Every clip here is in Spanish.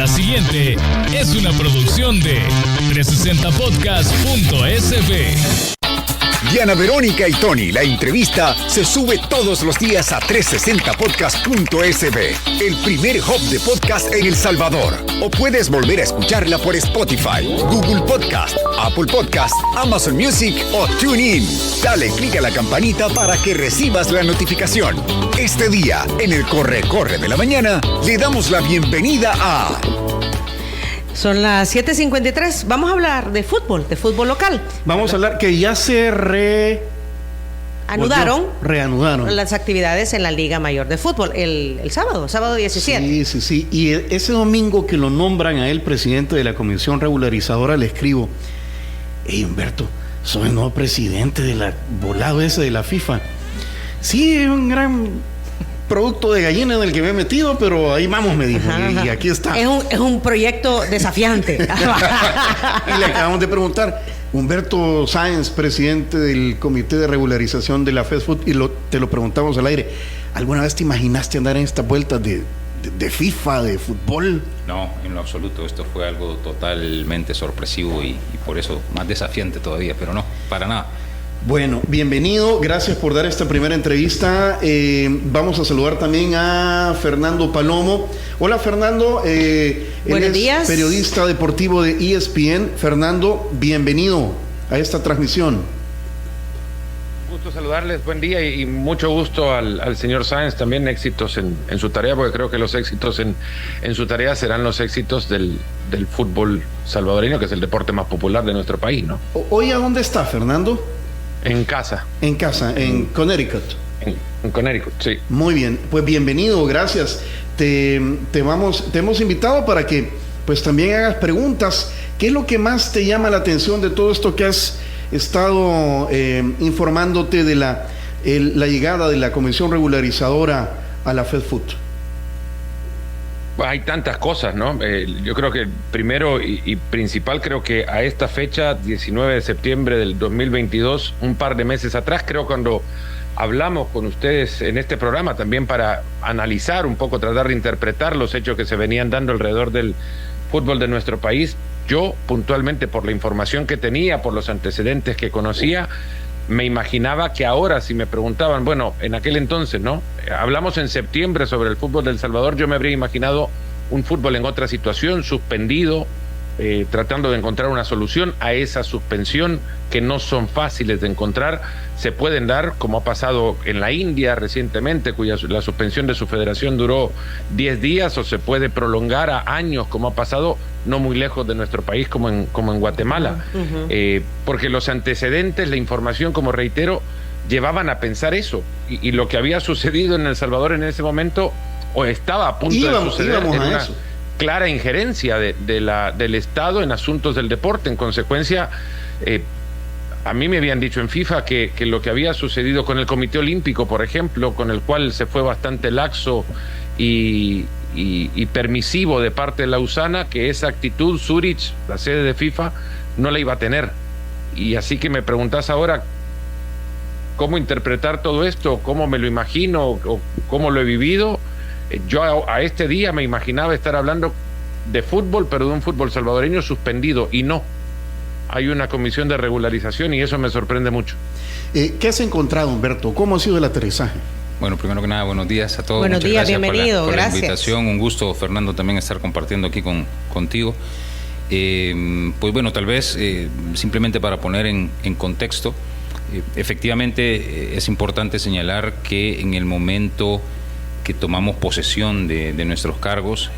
La siguiente es una producción de 360podcast.sb. Diana Verónica y Tony, la entrevista, se sube todos los días a 360podcast.sb, el primer hub de podcast en El Salvador. O puedes volver a escucharla por Spotify, Google Podcast, Apple Podcast, Amazon Music o TuneIn. Dale clic a la campanita para que recibas la notificación. Este día, en el Corre de la mañana, le damos la bienvenida a... Son las 7:53. Vamos a hablar de fútbol local. Vamos a hablar que ya se reanudaron las actividades en la Liga Mayor de Fútbol el sábado 17. Sí. Y ese domingo que lo nombran a él presidente de la Comisión Regularizadora, le escribo: hey, Humberto, soy el nuevo presidente de la volado ese de la FIFA. Sí, es un gran producto de gallina en el que me he metido, pero ahí vamos, me dijo. Y aquí está. Es un proyecto desafiante. Y le acabamos de preguntar: Humberto Sáenz, presidente del Comité de Regularización de la FESFUT, y te lo preguntamos al aire: ¿alguna vez te imaginaste andar en estas vueltas de FIFA, de fútbol? No, en lo absoluto. Esto fue algo totalmente sorpresivo y por eso más desafiante todavía, pero no, para nada. Bueno, bienvenido, gracias por dar esta primera entrevista. Vamos a saludar también a Fernando Palomo. Hola, Fernando. Buenos días. Periodista deportivo de ESPN. Fernando, bienvenido a esta transmisión. Gusto saludarles, buen día y mucho gusto al señor Sáenz. También éxitos en su tarea, porque creo que los éxitos en su tarea serán los éxitos del fútbol salvadoreño, que es el deporte más popular de nuestro país, ¿no? ¿Hoy a dónde está, Fernando? En casa. En casa, en Connecticut. En Connecticut, sí. Muy bien, pues bienvenido, gracias. Te hemos invitado para que pues también hagas preguntas. ¿Qué es lo que más te llama la atención de todo esto que has estado informándote de la llegada de la Comisión Regularizadora a la FESFUT? Hay tantas cosas, ¿no? Yo creo que primero y principal, creo que a esta fecha, 19 de septiembre del 2022, un par de meses atrás, creo cuando hablamos con ustedes en este programa también para analizar un poco, tratar de interpretar los hechos que se venían dando alrededor del fútbol de nuestro país, yo puntualmente por la información que tenía, por los antecedentes que conocía, me imaginaba que ahora, si me preguntaban, bueno, en aquel entonces, ¿no? Hablamos en septiembre sobre el fútbol del Salvador, yo me habría imaginado un fútbol en otra situación, suspendido, tratando de encontrar una solución a esa suspensión que no son fáciles de encontrar. Se pueden dar, como ha pasado en la India recientemente, la suspensión de su federación duró 10 días, o se puede prolongar a años, como ha pasado no muy lejos de nuestro país, como en Guatemala. Porque los antecedentes, la información, como reitero, llevaban a pensar eso. Y lo que había sucedido en El Salvador en ese momento, o estaba a punto de suceder, era una clara injerencia del Estado en asuntos del deporte. En consecuencia, a mí me habían dicho en FIFA que lo que había sucedido con el Comité Olímpico, por ejemplo, con el cual se fue bastante laxo y permisivo de parte de Lausana, que esa actitud Zurich, la sede de FIFA, no la iba a tener. Y así que me preguntás ahora cómo interpretar todo esto, cómo me lo imagino o cómo lo he vivido. Yo a este día me imaginaba estar hablando de fútbol, pero de un fútbol salvadoreño suspendido, y no. Hay una comisión de regularización y eso me sorprende mucho. ¿Qué has encontrado, Humberto? ¿Cómo ha sido el aterrizaje? Bueno, primero que nada, buenos días a todos. Buenos Muchas días, gracias bienvenido, por la gracias. Invitación. Un gusto, Fernando, también estar compartiendo aquí contigo. Pues bueno, tal vez simplemente para poner en contexto, efectivamente es importante señalar que en el momento que tomamos posesión de nuestros cargos,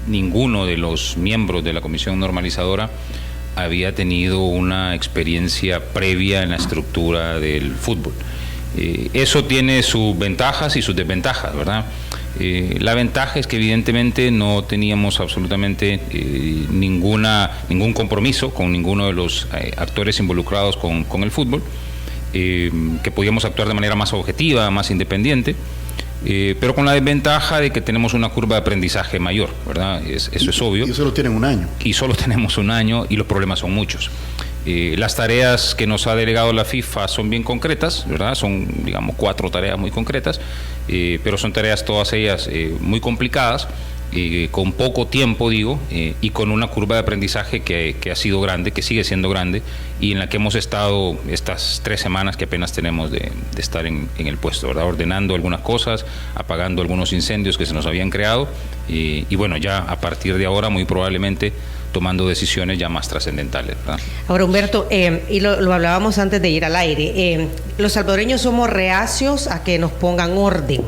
ninguno de los miembros de la Comisión Normalizadora había tenido una experiencia previa en la estructura del fútbol. Eso tiene sus ventajas y sus desventajas, ¿verdad? La ventaja es que evidentemente no teníamos absolutamente ningún compromiso con ninguno de los actores involucrados con el fútbol, que podíamos actuar de manera más objetiva, más independiente. Pero con la desventaja de que tenemos una curva de aprendizaje mayor, ¿verdad? Eso es obvio. Y solo tienen un año. Y solo tenemos un año y los problemas son muchos. Las tareas que nos ha delegado la FIFA son bien concretas, ¿verdad? Son, digamos, 4 tareas muy concretas, pero son tareas todas ellas muy complicadas con poco tiempo, y con una curva de aprendizaje que ha sido grande, que sigue siendo grande, y en la que hemos estado estas 3 semanas que apenas tenemos de estar en el puesto, ¿verdad? Ordenando algunas cosas, apagando algunos incendios que se nos habían creado, y bueno, ya a partir de ahora muy probablemente tomando decisiones ya más trascendentales, ¿verdad? Ahora, Humberto, y lo hablábamos antes de ir al aire, los salvadoreños somos reacios a que nos pongan orden.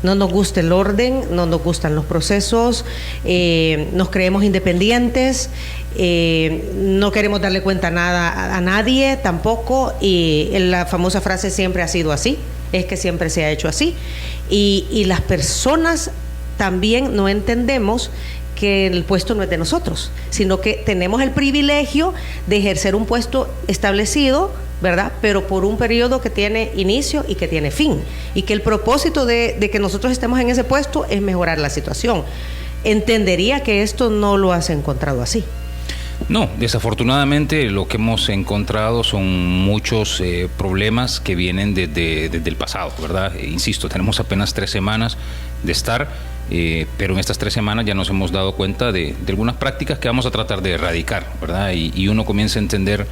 No nos gusta el orden, no nos gustan los procesos, nos creemos independientes, no queremos darle cuenta nada a nadie tampoco, y la famosa frase siempre ha sido así, es que siempre se ha hecho así, y las personas también no entendemos que el puesto no es de nosotros, sino que tenemos el privilegio de ejercer un puesto establecido, ¿verdad? Pero por un periodo que tiene inicio y que tiene fin, y que el propósito de que nosotros estemos en ese puesto es mejorar la situación. Entendería que esto no lo has encontrado así. No, desafortunadamente lo que hemos encontrado son muchos problemas que vienen desde el pasado, ¿verdad? Insisto, tenemos apenas 3 semanas de estar, pero en estas 3 semanas ya nos hemos dado cuenta de algunas prácticas que vamos a tratar de erradicar, ¿verdad? Y uno comienza a entender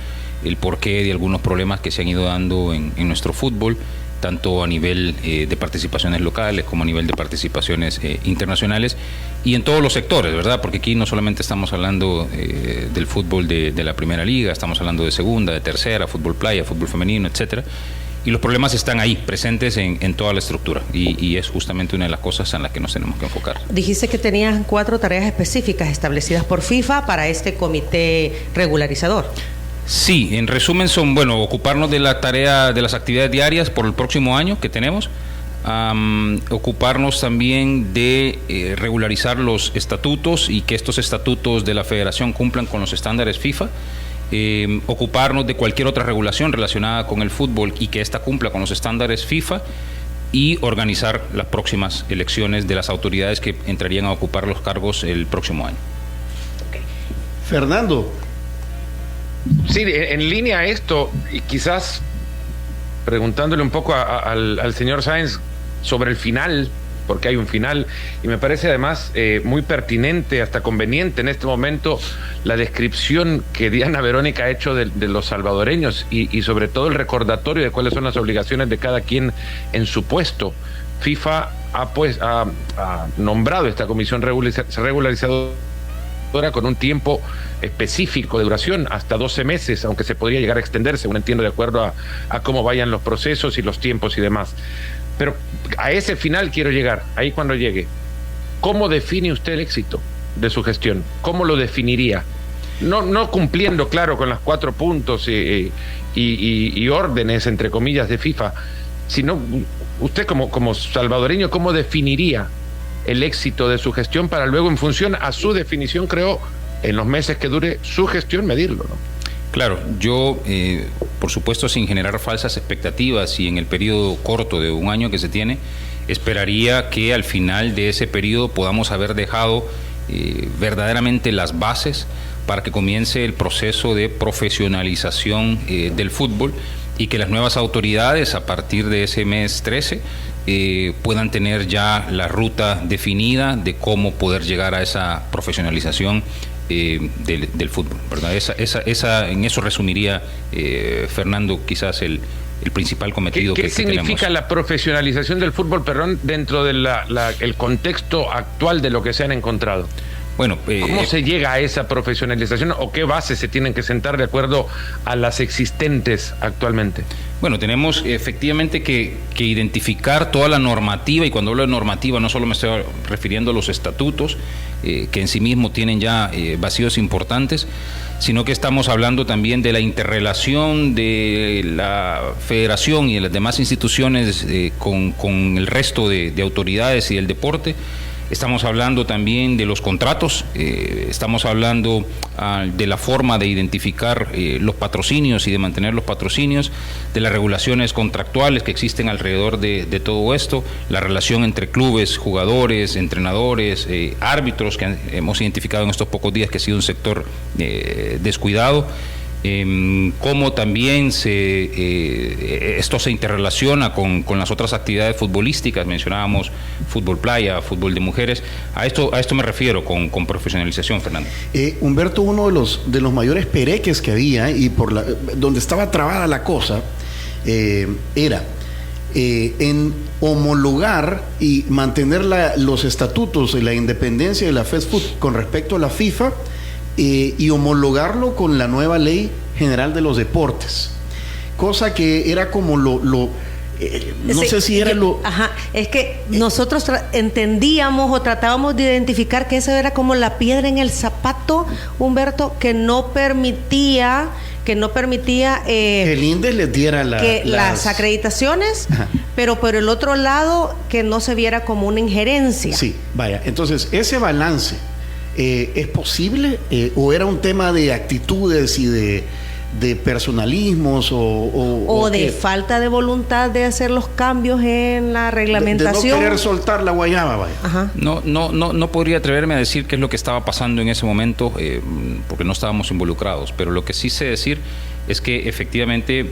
el porqué de algunos problemas que se han ido dando en nuestro fútbol, tanto a nivel de participaciones locales como a nivel de participaciones internacionales, y en todos los sectores, ¿verdad? Porque aquí no solamente estamos hablando del fútbol de la primera liga, estamos hablando de segunda, de tercera, fútbol playa, fútbol femenino, etcétera. Y los problemas están ahí, presentes en toda la estructura, y es justamente una de las cosas en las que nos tenemos que enfocar. Dijiste que tenías 4 tareas específicas establecidas por FIFA para este comité regularizador. Sí, en resumen son, bueno, ocuparnos de la tarea de las actividades diarias por el próximo año que tenemos, ocuparnos también de regularizar los estatutos y que estos estatutos de la federación cumplan con los estándares FIFA, ocuparnos de cualquier otra regulación relacionada con el fútbol y que ésta cumpla con los estándares FIFA, y organizar las próximas elecciones de las autoridades que entrarían a ocupar los cargos el próximo año. Fernando. Sí, en línea a esto, y quizás preguntándole un poco al señor Sáenz sobre el final, porque hay un final, y me parece además muy pertinente, hasta conveniente en este momento, la descripción que Diana Verónica ha hecho de los salvadoreños, y sobre todo el recordatorio de cuáles son las obligaciones de cada quien en su puesto. FIFA ha nombrado esta comisión regularizadora con un tiempo específico de duración, hasta 12 meses, aunque se podría llegar a extenderse, según entiendo, de acuerdo a cómo vayan los procesos y los tiempos y demás. Pero a ese final quiero llegar, ahí cuando llegue. ¿Cómo define usted el éxito de su gestión? ¿Cómo lo definiría? No cumpliendo, claro, con las 4 puntos y órdenes, entre comillas, de FIFA, sino usted como salvadoreño, ¿cómo definiría el éxito de su gestión para luego, en función a su definición, creo, en los meses que dure su gestión, medirlo, ¿no? Claro, yo, por supuesto, sin generar falsas expectativas y en el periodo corto de un año que se tiene, esperaría que al final de ese periodo podamos haber dejado verdaderamente las bases para que comience el proceso de profesionalización del fútbol, y que las nuevas autoridades, a partir de ese mes 13, puedan tener ya la ruta definida de cómo poder llegar a esa profesionalización del fútbol, ¿verdad? En eso resumiría, Fernando, quizás el principal cometido que tenemos. ¿Qué significa la profesionalización del fútbol, dentro del contexto actual de lo que se han encontrado? Bueno, ¿cómo se llega a esa profesionalización, o qué bases se tienen que sentar de acuerdo a las existentes actualmente? Bueno, tenemos efectivamente que identificar toda la normativa, y cuando hablo de normativa no solo me estoy refiriendo a los estatutos, que en sí mismos tienen ya vacíos importantes, sino que estamos hablando también de la interrelación de la federación y de las demás instituciones con el resto de autoridades y del deporte. Estamos hablando también de los contratos, estamos hablando de la forma de identificar los patrocinios y de mantener los patrocinios, de las regulaciones contractuales que existen alrededor de todo esto, la relación entre clubes, jugadores, entrenadores, árbitros, que hemos identificado en estos pocos días que ha sido un sector descuidado. cómo también esto se interrelaciona con las otras actividades futbolísticas. Mencionábamos fútbol playa, fútbol de mujeres. A esto me refiero con profesionalización, Fernando. Humberto, uno de los mayores pereques que había y donde estaba trabada la cosa era en homologar y mantener los estatutos y la independencia de la FESFUT con respecto a la FIFA, y homologarlo con la nueva Ley General de los Deportes, cosa que era como es que nosotros entendíamos o tratábamos de identificar que eso era como la piedra en el zapato, Humberto, que no permitía que el INDES les diera las acreditaciones, ajá, pero por el otro lado que no se viera como una injerencia. Sí, vaya, entonces ese balance ¿es posible o era un tema de actitudes y de personalismos o de falta de voluntad de hacer los cambios en la reglamentación? De no querer soltar la guayaba, vaya. Ajá. No podría atreverme a decir qué es lo que estaba pasando en ese momento, porque no estábamos involucrados, pero lo que sí sé decir es que efectivamente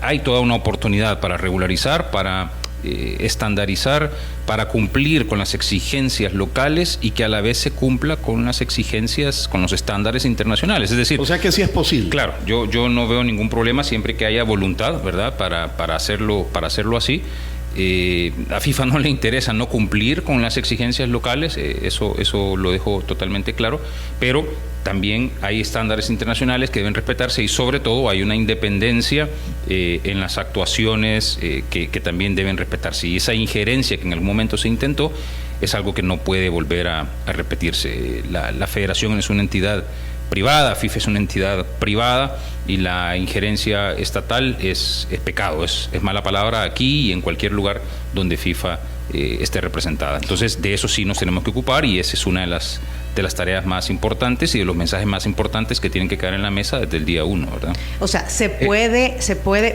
hay toda una oportunidad para regularizar, para estandarizar, para cumplir con las exigencias locales y que a la vez se cumpla con las exigencias, con los estándares internacionales. Es decir, o sea que sí es posible. Claro, yo no veo ningún problema siempre que haya voluntad, ¿verdad?, para hacerlo así. A FIFA no le interesa no cumplir con las exigencias locales, eso lo dejo totalmente claro, pero también hay estándares internacionales que deben respetarse y sobre todo hay una independencia en las actuaciones que también deben respetarse, y esa injerencia que en algún momento se intentó es algo que no puede volver a repetirse. La federación es una entidad privada, FIFA es una entidad privada y la injerencia estatal es pecado, es mala palabra aquí y en cualquier lugar donde FIFA esté representada. Entonces de eso sí nos tenemos que ocupar y esa es una de las tareas más importantes y de los mensajes más importantes que tienen que quedar en la mesa desde el día 1, ¿verdad? O sea, se puede,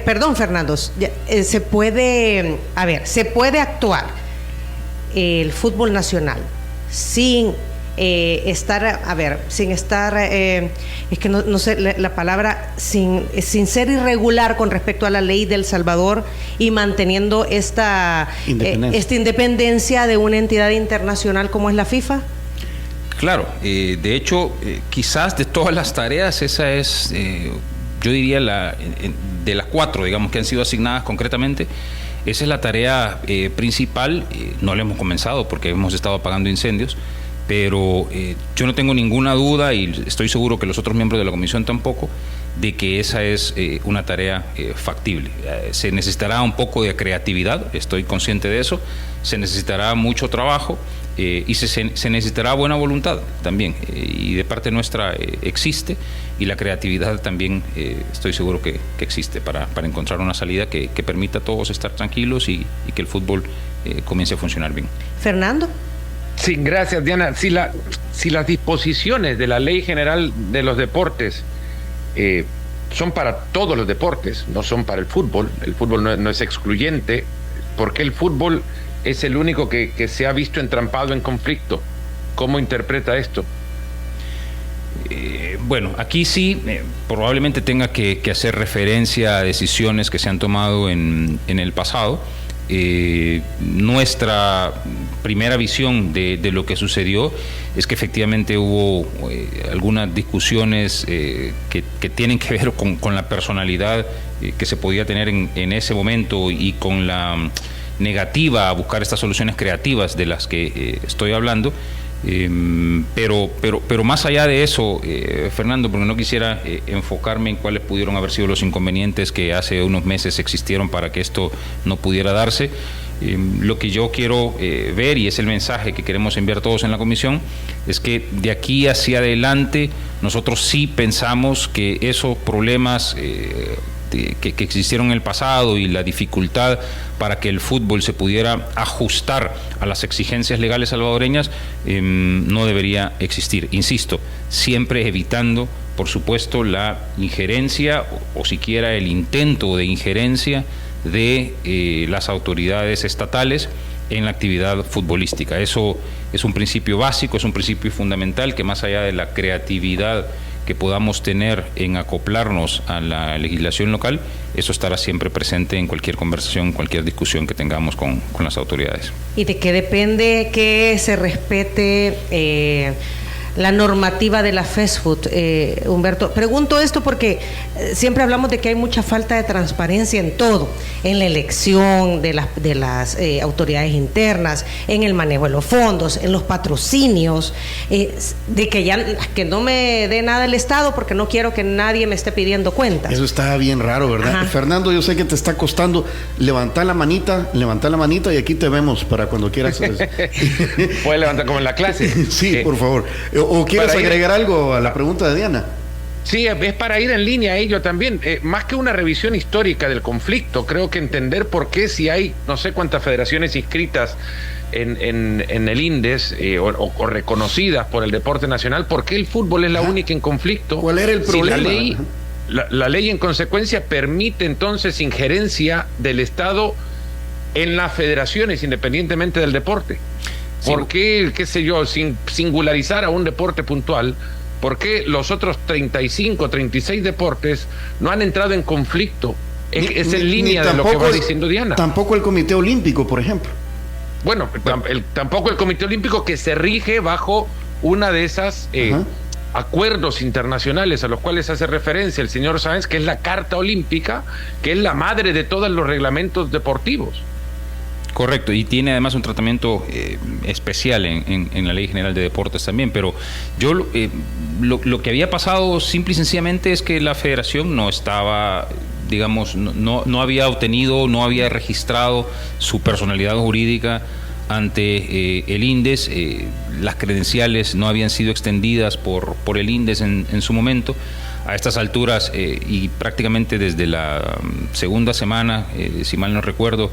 perdón, Fernando, se puede actuar el fútbol nacional sin estar, es que no sé la palabra, sin ser irregular con respecto a la ley del Salvador y manteniendo esta independencia de una entidad internacional como es la FIFA. Claro, de hecho, quizás de todas las tareas, esa es, yo diría, de las 4, digamos, que han sido asignadas concretamente, esa es la tarea principal. No la hemos comenzado porque hemos estado apagando incendios, pero yo no tengo ninguna duda, y estoy seguro que los otros miembros de la comisión tampoco, de que esa es una tarea factible. Se necesitará un poco de creatividad, estoy consciente de eso, se necesitará mucho trabajo y se necesitará buena voluntad también, y de parte nuestra existe, y la creatividad también estoy seguro que existe para encontrar una salida que permita a todos estar tranquilos y que el fútbol comience a funcionar bien. Fernando. Sí, gracias, Diana. Si las disposiciones de la Ley General de los Deportes son para todos los deportes, no son para el fútbol no es excluyente, ¿por qué el fútbol es el único que se ha visto entrampado en conflicto? ¿Cómo interpreta esto? Bueno, aquí sí probablemente tenga que hacer referencia a decisiones que se han tomado en el pasado. Nuestra primera visión de lo que sucedió es que efectivamente hubo algunas discusiones que tienen que ver con la personalidad que se podía tener en ese momento y con la negativa a buscar estas soluciones creativas de las que estoy hablando. Pero más allá de eso, Fernando, porque no quisiera enfocarme en cuáles pudieron haber sido los inconvenientes que hace unos meses existieron para que esto no pudiera darse, lo que yo quiero ver, y es el mensaje que queremos enviar todos en la comisión, es que de aquí hacia adelante nosotros sí pensamos que esos problemas que existieron en el pasado y la dificultad para que el fútbol se pudiera ajustar a las exigencias legales salvadoreñas no debería existir. Insisto, siempre evitando, por supuesto, la injerencia o siquiera el intento de injerencia de las autoridades estatales en la actividad futbolística. Eso es un principio básico, es un principio fundamental que, más allá de la creatividad que podamos tener en acoplarnos a la legislación local, eso estará siempre presente en cualquier conversación, cualquier discusión que tengamos con las autoridades. ¿Y de qué depende que se respete la normativa de la fast food, Humberto? Pregunto esto porque siempre hablamos de que hay mucha falta de transparencia en todo, en la elección de las autoridades internas, en el manejo de los fondos, en los patrocinios, de que no me dé nada el Estado porque no quiero que nadie me esté pidiendo cuentas. Eso está bien raro, ¿verdad? Ajá. Fernando, yo sé que te está costando levantar la manita y aquí te vemos para cuando quieras. Puedes levantar como en la clase. Sí, por favor. ¿O quieres agregar algo a la pregunta de Diana? Sí, es para ir en línea a ello también. Más que una revisión histórica del conflicto, creo que entender por qué, si hay no sé cuántas federaciones inscritas en el INDES o reconocidas por el deporte nacional, por qué el fútbol es la única en conflicto. ¿Cuál era el problema? Si la ley en consecuencia permite entonces injerencia del Estado en las federaciones independientemente del deporte. ¿Por qué, qué sé yo, sin singularizar a un deporte puntual, por qué los otros 35, 36 deportes no han entrado en conflicto? Es en línea de lo que va diciendo Diana. Tampoco el Comité Olímpico, por ejemplo. Bueno, tampoco el Comité Olímpico, que se rige bajo una de esas acuerdos internacionales a los cuales hace referencia el señor Sáenz, que es la Carta Olímpica, que es la madre de todos los reglamentos deportivos. Correcto, y tiene además un tratamiento especial en la Ley General de Deportes también, pero yo lo que había pasado simple y sencillamente es que la federación no estaba, digamos, no había obtenido, no había registrado su personalidad jurídica ante el INDES, las credenciales no habían sido extendidas por el INDES en su momento. A estas alturas y prácticamente desde la segunda semana, si mal no recuerdo,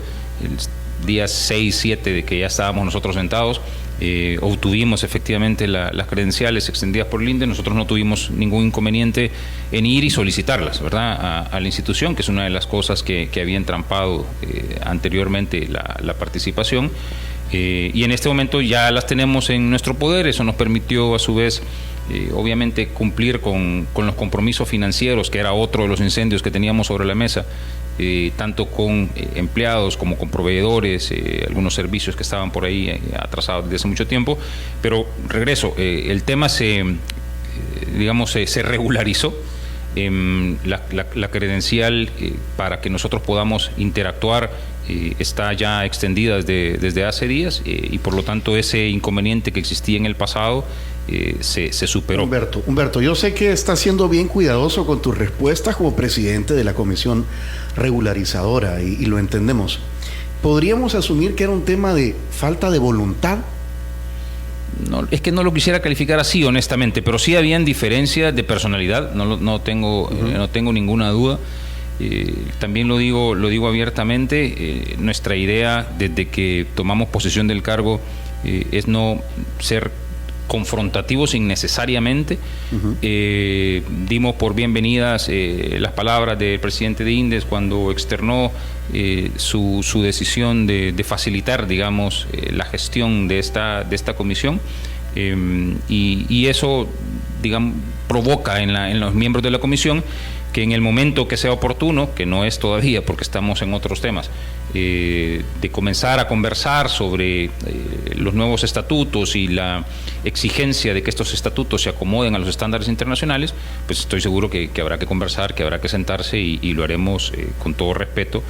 días 6, 7 de que ya estábamos nosotros sentados, obtuvimos efectivamente las credenciales extendidas por el INDES. Nosotros no tuvimos ningún inconveniente en ir y solicitarlas, ¿verdad?, a la institución, que es una de las cosas que había entrampado anteriormente la participación. Y en este momento ya las tenemos en nuestro poder. Eso nos permitió a su vez obviamente cumplir con los compromisos financieros, que era otro de los incendios que teníamos sobre la mesa, tanto con empleados como con proveedores, algunos servicios que estaban por ahí atrasados desde hace mucho tiempo. Pero regreso, el tema se regularizó. La credencial para que nosotros podamos interactuar está ya extendida desde hace días, y por lo tanto ese inconveniente que existía en el pasado se superó. Humberto, yo sé que estás siendo bien cuidadoso con tus respuestas como presidente de la comisión regularizadora y lo entendemos. ¿Podríamos asumir que era un tema de falta de voluntad? No, es que no lo quisiera calificar así, honestamente, pero sí habían diferencias de personalidad, no tengo ninguna duda. También lo digo abiertamente. Nuestra idea desde que tomamos posesión del cargo es no ser confrontativos innecesariamente. Dimos por bienvenidas las palabras del presidente de INDES cuando externó su decisión de facilitar, digamos, la gestión de esta comisión, y eso, digamos, provoca en los miembros de la comisión que en el momento que sea oportuno, que no es todavía porque estamos en otros temas, de comenzar a conversar sobre los nuevos estatutos y la exigencia de que estos estatutos se acomoden a los estándares internacionales, pues estoy seguro que habrá que conversar, que habrá que sentarse, y lo haremos con todo respeto,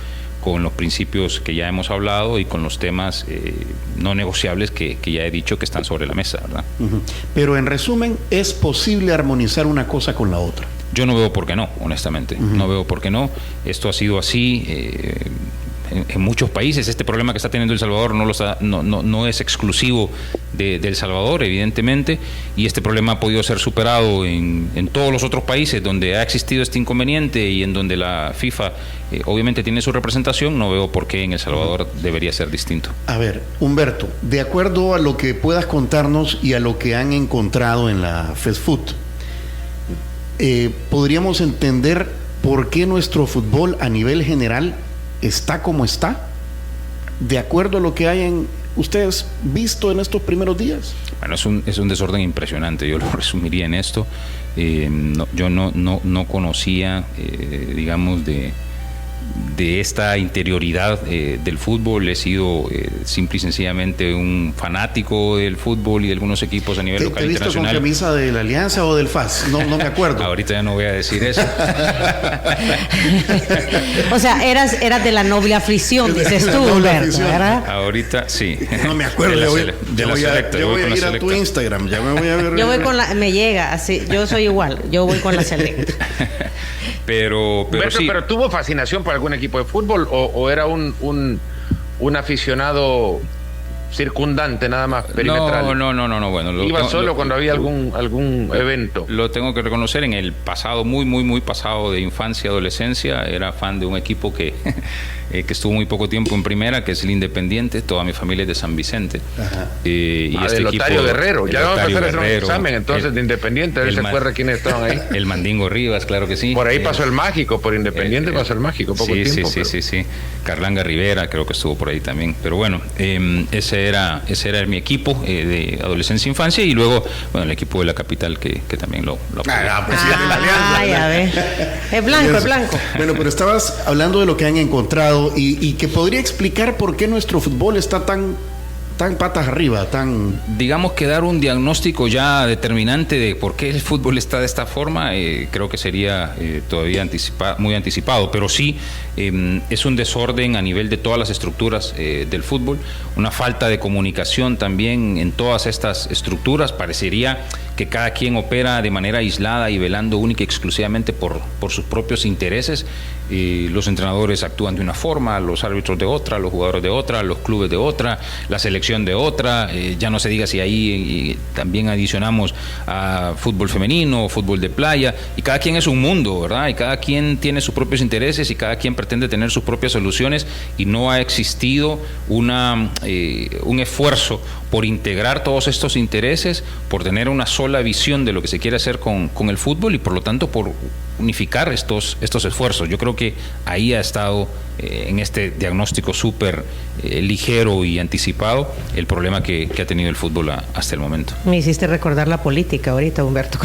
con los principios que ya hemos hablado y con los temas no negociables que ya he dicho que están sobre la mesa, ¿verdad? Pero en resumen, ¿es posible armonizar una cosa con la otra? Yo no veo por qué no, honestamente. No veo por qué no. Esto ha sido así en muchos países. Este problema que está teniendo El Salvador no es exclusivo de El Salvador, evidentemente, y este problema ha podido ser superado en todos los otros países donde ha existido este inconveniente y en donde la FIFA obviamente tiene su representación. No veo por qué en El Salvador debería ser distinto. A ver, Humberto, de acuerdo a lo que puedas contarnos y a lo que han encontrado en la fast food, ¿podríamos entender por qué nuestro fútbol a nivel general está como está? De acuerdo a lo que hay ustedes visto en estos primeros días? Bueno, es un desorden impresionante, yo lo resumiría en esto. Yo no conocía, digamos, de esta interioridad del fútbol. He sido simple y sencillamente un fanático del fútbol y de algunos equipos a nivel local e internacional. ¿Te has visto con camisa de la Alianza o del FAS? No me acuerdo. Ahorita ya no voy a decir eso. O sea, eras de la noble aflicción, dices tú, Humberto, ¿verdad? Ahorita sí. No me acuerdo. Yo voy a ir a tu Instagram, ya me voy a ver. Yo voy me llega, así, yo soy igual, yo voy con la Select. Pero sí. Pero ¿tuvo fascinación por algún equipo de fútbol o era un aficionado circundante nada más, perimetral? No. Bueno, iba solo cuando había algún evento. Lo tengo que reconocer, en el pasado, muy pasado de infancia, adolescencia, era fan de un equipo que estuvo muy poco tiempo en primera, que es el Independiente. Toda mi familia es de San Vicente. Y este equipo, Lotario Guerrero. Ya vamos a hacer ese examen entonces de Independiente, a ver si se acuerda quiénes estaban ahí. El Mandingo Rivas, claro que sí. Por ahí pasó el Mágico, por Independiente pasó el Mágico, poco tiempo. Sí. Carlanga Rivera creo que estuvo por ahí también. Pero bueno, ese era mi equipo de adolescencia e infancia, y luego, bueno, el equipo de la capital que también lo apoyó. Pues sí, de la Alianza. Ya ves. Es blanco. Bueno, pero estabas hablando de lo que han encontrado y que podría explicar por qué nuestro fútbol está tan patas arriba, digamos que dar un diagnóstico ya determinante de por qué el fútbol está de esta forma, creo que sería todavía muy anticipado, pero sí es un desorden a nivel de todas las estructuras del fútbol, una falta de comunicación también en todas estas estructuras. Parecería que cada quien opera de manera aislada y velando única y exclusivamente por sus propios intereses. Los entrenadores actúan de una forma, los árbitros de otra, los jugadores de otra, los clubes de otra, la selección de otra, ya no se diga si ahí también adicionamos a fútbol femenino, fútbol de playa, y cada quien es un mundo, ¿verdad? Y cada quien tiene sus propios intereses y cada quien pretende tener sus propias soluciones, y no ha existido un esfuerzo por integrar todos estos intereses, por tener una sola visión de lo que se quiere hacer con el fútbol, y por lo tanto por unificar estos esfuerzos. Yo creo que ahí ha estado en este diagnóstico súper ligero y anticipado el problema que ha tenido el fútbol hasta el momento. Me hiciste recordar la política ahorita, Humberto,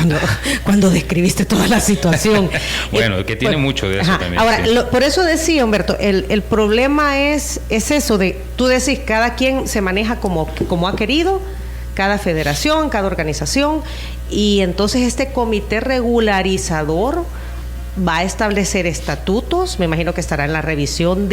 cuando describiste toda la situación. Bueno, que tiene mucho de eso también. Ahora, sí. Por eso decía, Humberto, el problema es eso de, tú decís, cada quien se maneja como ha querido, cada federación, cada organización, y entonces este comité regularizador va a establecer estatutos, me imagino que estará en la revisión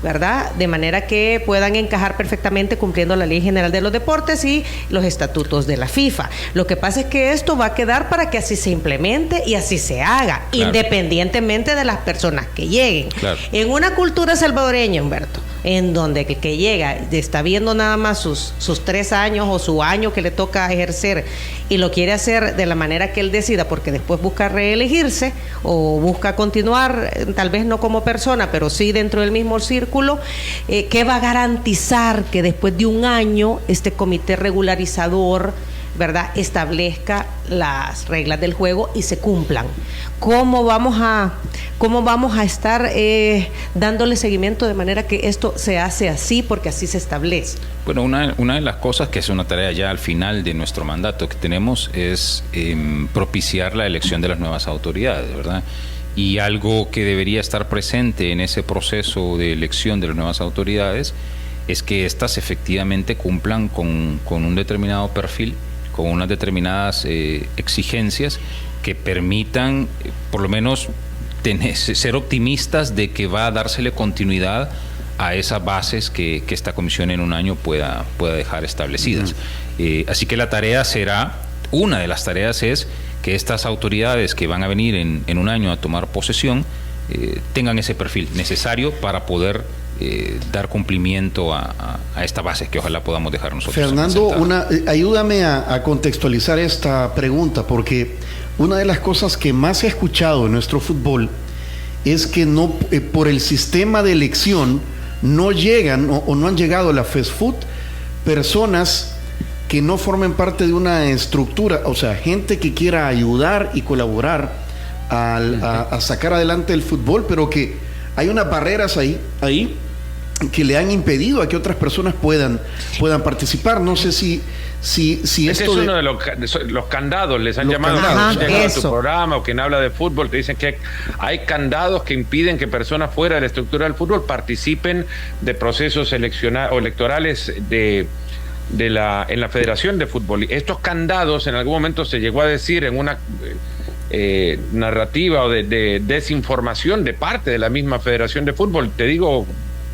¿verdad? De manera que puedan encajar perfectamente cumpliendo la Ley General de los Deportes y los estatutos de la FIFA. Lo que pasa es que esto va a quedar para que así se implemente y así se haga, claro, independientemente de las personas que lleguen. Claro. En una cultura salvadoreña, Humberto, en donde el que llega está viendo nada más sus 3 años o su año que le toca ejercer y lo quiere hacer de la manera que él decida, porque después busca reelegirse o busca continuar, tal vez no como persona, pero sí dentro del mismo círculo, ¿qué va a garantizar que después de un año este comité regularizador, ¿verdad?, establezca las reglas del juego y se cumplan? ¿Cómo vamos a estar dándole seguimiento de manera que esto se hace así, porque así se establece? Bueno, una de las cosas que es una tarea ya al final de nuestro mandato que tenemos es propiciar la elección de las nuevas autoridades, ¿verdad? Y algo que debería estar presente en ese proceso de elección de las nuevas autoridades es que éstas efectivamente cumplan con un determinado perfil, con unas determinadas exigencias que permitan por lo menos ser optimistas de que va a dársele continuidad a esas bases que esta comisión en un año pueda dejar establecidas. Así que una de las tareas es que estas autoridades que van a venir en un año a tomar posesión tengan ese perfil necesario para poder dar cumplimiento a esta base que ojalá podamos dejar nosotros. Fernando, ayúdame a contextualizar esta pregunta, porque una de las cosas que más he escuchado en nuestro fútbol es que no, por el sistema de elección no llegan o no han llegado a la FESFUT personas que no formen parte de una estructura, o sea, gente que quiera ayudar y colaborar a sacar adelante el fútbol, pero que hay unas barreras ahí que le han impedido a que otras personas puedan participar. No sé si ese esto es uno de los candados, les han llamado candados, cuando llegan a eso. tu programa o quien habla de fútbol, te dicen que hay candados que impiden que personas fuera de la estructura del fútbol participen de procesos electorales en la Federación de Fútbol. Estos candados en algún momento se llegó a decir en una narrativa o de desinformación de parte de la misma Federación de Fútbol, te digo,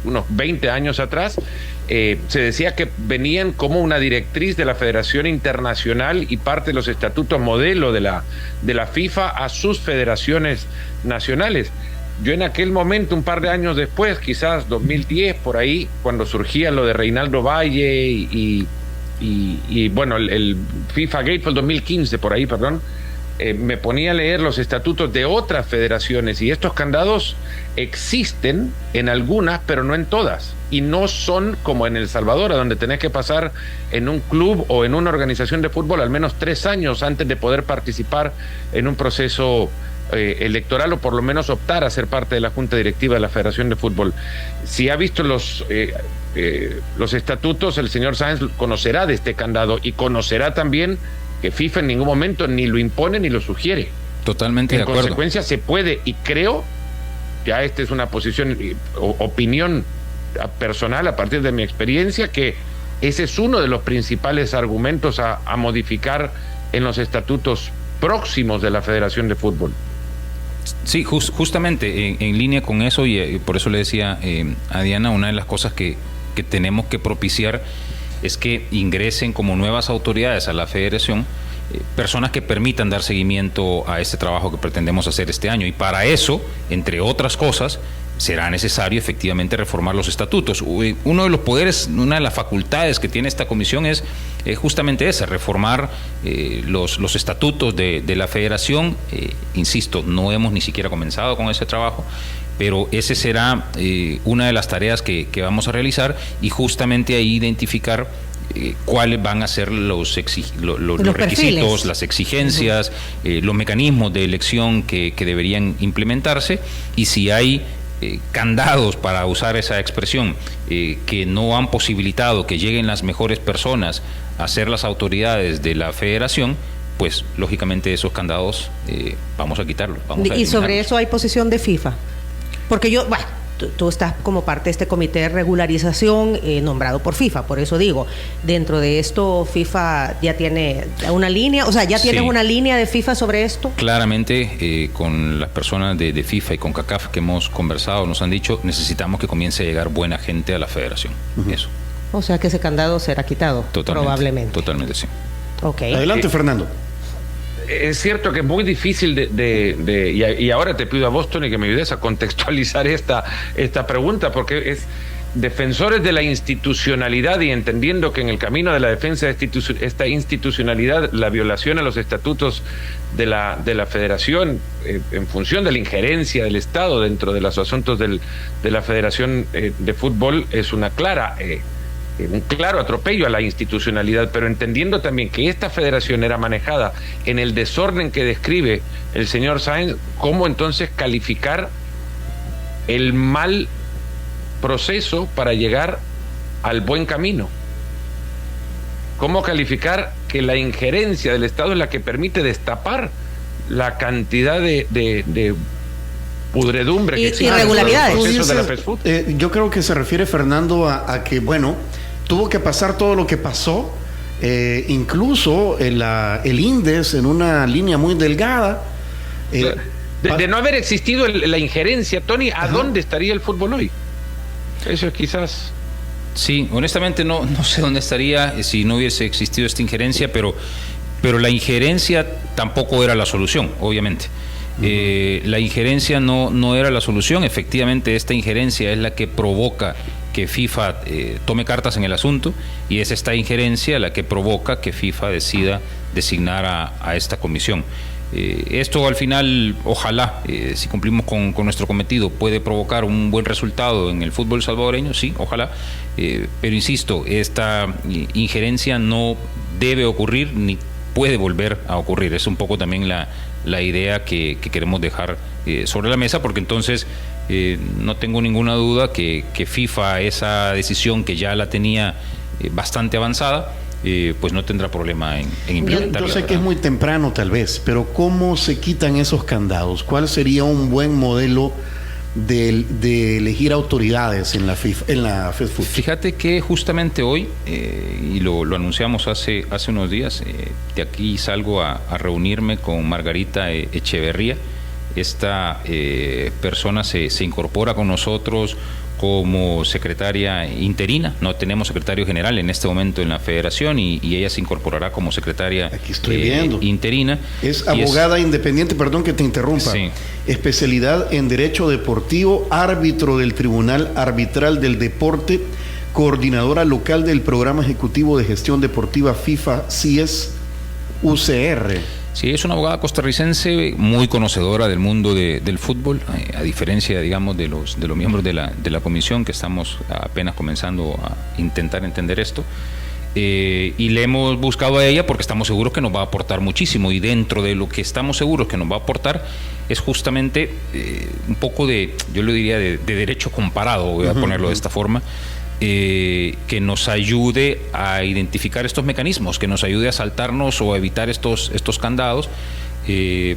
unos 20 años atrás, se decía que venían como una directriz de la Federación Internacional y parte de los estatutos modelo de la FIFA a sus federaciones nacionales. Yo en aquel momento, un par de años después, quizás 2010, por ahí, cuando surgía lo de Reinaldo Valle y bueno, el FIFA Gate fue el 2015, por ahí, perdón, me ponía a leer los estatutos de otras federaciones y estos candados existen en algunas, pero no en todas. Y no son como en El Salvador, a donde tenés que pasar en un club o en una organización de fútbol al menos 3 años antes de poder participar en un proceso electoral o por lo menos optar a ser parte de la Junta Directiva de la Federación de Fútbol. Si ha visto los estatutos, el señor Sáenz conocerá de este candado y conocerá también que FIFA en ningún momento ni lo impone ni lo sugiere. Totalmente de acuerdo. En consecuencia se puede, y creo, ya esta es una posición, opinión personal a partir de mi experiencia, que ese es uno de los principales argumentos a modificar en los estatutos próximos de la Federación de Fútbol. Sí, justamente en línea con eso, y por eso le decía a Diana, una de las cosas que tenemos que propiciar es que ingresen como nuevas autoridades a la federación personas que permitan dar seguimiento a este trabajo que pretendemos hacer este año. Y para eso, entre otras cosas, será necesario efectivamente reformar los estatutos. Uno de los poderes, una de las facultades que tiene esta comisión es justamente esa, reformar los estatutos de la federación. Insisto, no hemos ni siquiera comenzado con ese trabajo, pero ese será una de las tareas que vamos a realizar, y justamente ahí identificar cuáles van a ser los requisitos, perfiles, las exigencias, los mecanismos de elección que deberían implementarse, y si hay candados, para usar esa expresión, que no han posibilitado que lleguen las mejores personas a ser las autoridades de la federación, pues lógicamente esos candados vamos a quitarlos. Y sobre eso hay posición de FIFA. Porque tú estás como parte de este comité de regularización nombrado por FIFA, por eso digo, dentro de esto FIFA ya tiene una línea, o sea, ya tienes una línea de FIFA sobre esto. Claramente, con las personas de FIFA y con CACAF que hemos conversado, nos han dicho, necesitamos que comience a llegar buena gente a la federación. Eso. O sea que ese candado será quitado, probablemente. Totalmente, sí. Okay. Adelante, Fernando. Es cierto que es muy difícil y ahora te pido a vos, Tony, que me ayudes a contextualizar esta pregunta, porque es defensores de la institucionalidad, y entendiendo que en el camino de la defensa de esta institucionalidad, la violación a los estatutos de la federación, en función de la injerencia del Estado dentro de los asuntos de la Federación de Fútbol, es un claro atropello a la institucionalidad, pero entendiendo también que esta federación era manejada en el desorden que describe el señor Sáenz, ¿cómo entonces calificar el mal proceso para llegar al buen camino? ¿Cómo calificar que la injerencia del Estado es la que permite destapar la cantidad de pudredumbre que existe irregularidades en el proceso de la FESFUT? Yo creo que se refiere, Fernando, a que, bueno, tuvo que pasar todo lo que pasó, incluso el INDES en una línea muy delgada. De no haber existido la injerencia, Tony, ¿a dónde estaría el fútbol hoy? Eso es quizás... Sí, honestamente no sé dónde estaría si no hubiese existido esta injerencia, pero la injerencia tampoco era la solución, obviamente. La injerencia no era la solución. Efectivamente, esta injerencia es la que provoca que FIFA tome cartas en el asunto, y es esta injerencia la que provoca que FIFA decida designar a esta comisión. Esto al final, ojalá, si cumplimos con nuestro cometido, puede provocar un buen resultado en el fútbol salvadoreño, sí, ojalá, pero insisto, esta injerencia no debe ocurrir ni puede volver a ocurrir. Es un poco también la idea que queremos dejar sobre la mesa, porque entonces no tengo ninguna duda que FIFA, esa decisión que ya la tenía bastante avanzada, pues no tendrá problema en implementarla. Yo sé que es muy temprano tal vez, pero ¿cómo se quitan esos candados? ¿Cuál sería un buen modelo de elegir autoridades en la FIFA, en la FEDFUT? Fíjate que justamente hoy, y lo anunciamos hace unos días, de aquí salgo a reunirme con Margarita Echeverría. Esta persona se incorpora con nosotros como secretaria interina. No tenemos secretario general en este momento en la federación y ella se incorporará como secretaria interina. Es abogada independiente, perdón que te interrumpa. Sí. Especialidad en Derecho Deportivo, árbitro del Tribunal Arbitral del Deporte, coordinadora local del Programa Ejecutivo de Gestión Deportiva FIFA CIES UCR. Sí, es una abogada costarricense muy conocedora del mundo del fútbol, a diferencia, digamos, de los miembros de la comisión, que estamos apenas comenzando a intentar entender esto. Y le hemos buscado a ella porque estamos seguros que nos va a aportar muchísimo, y dentro de lo que estamos seguros que nos va a aportar es justamente un poco yo lo diría, de derecho comparado, voy a ponerlo de esta forma. Que nos ayude a identificar estos mecanismos, que nos ayude a saltarnos o a evitar estos candados,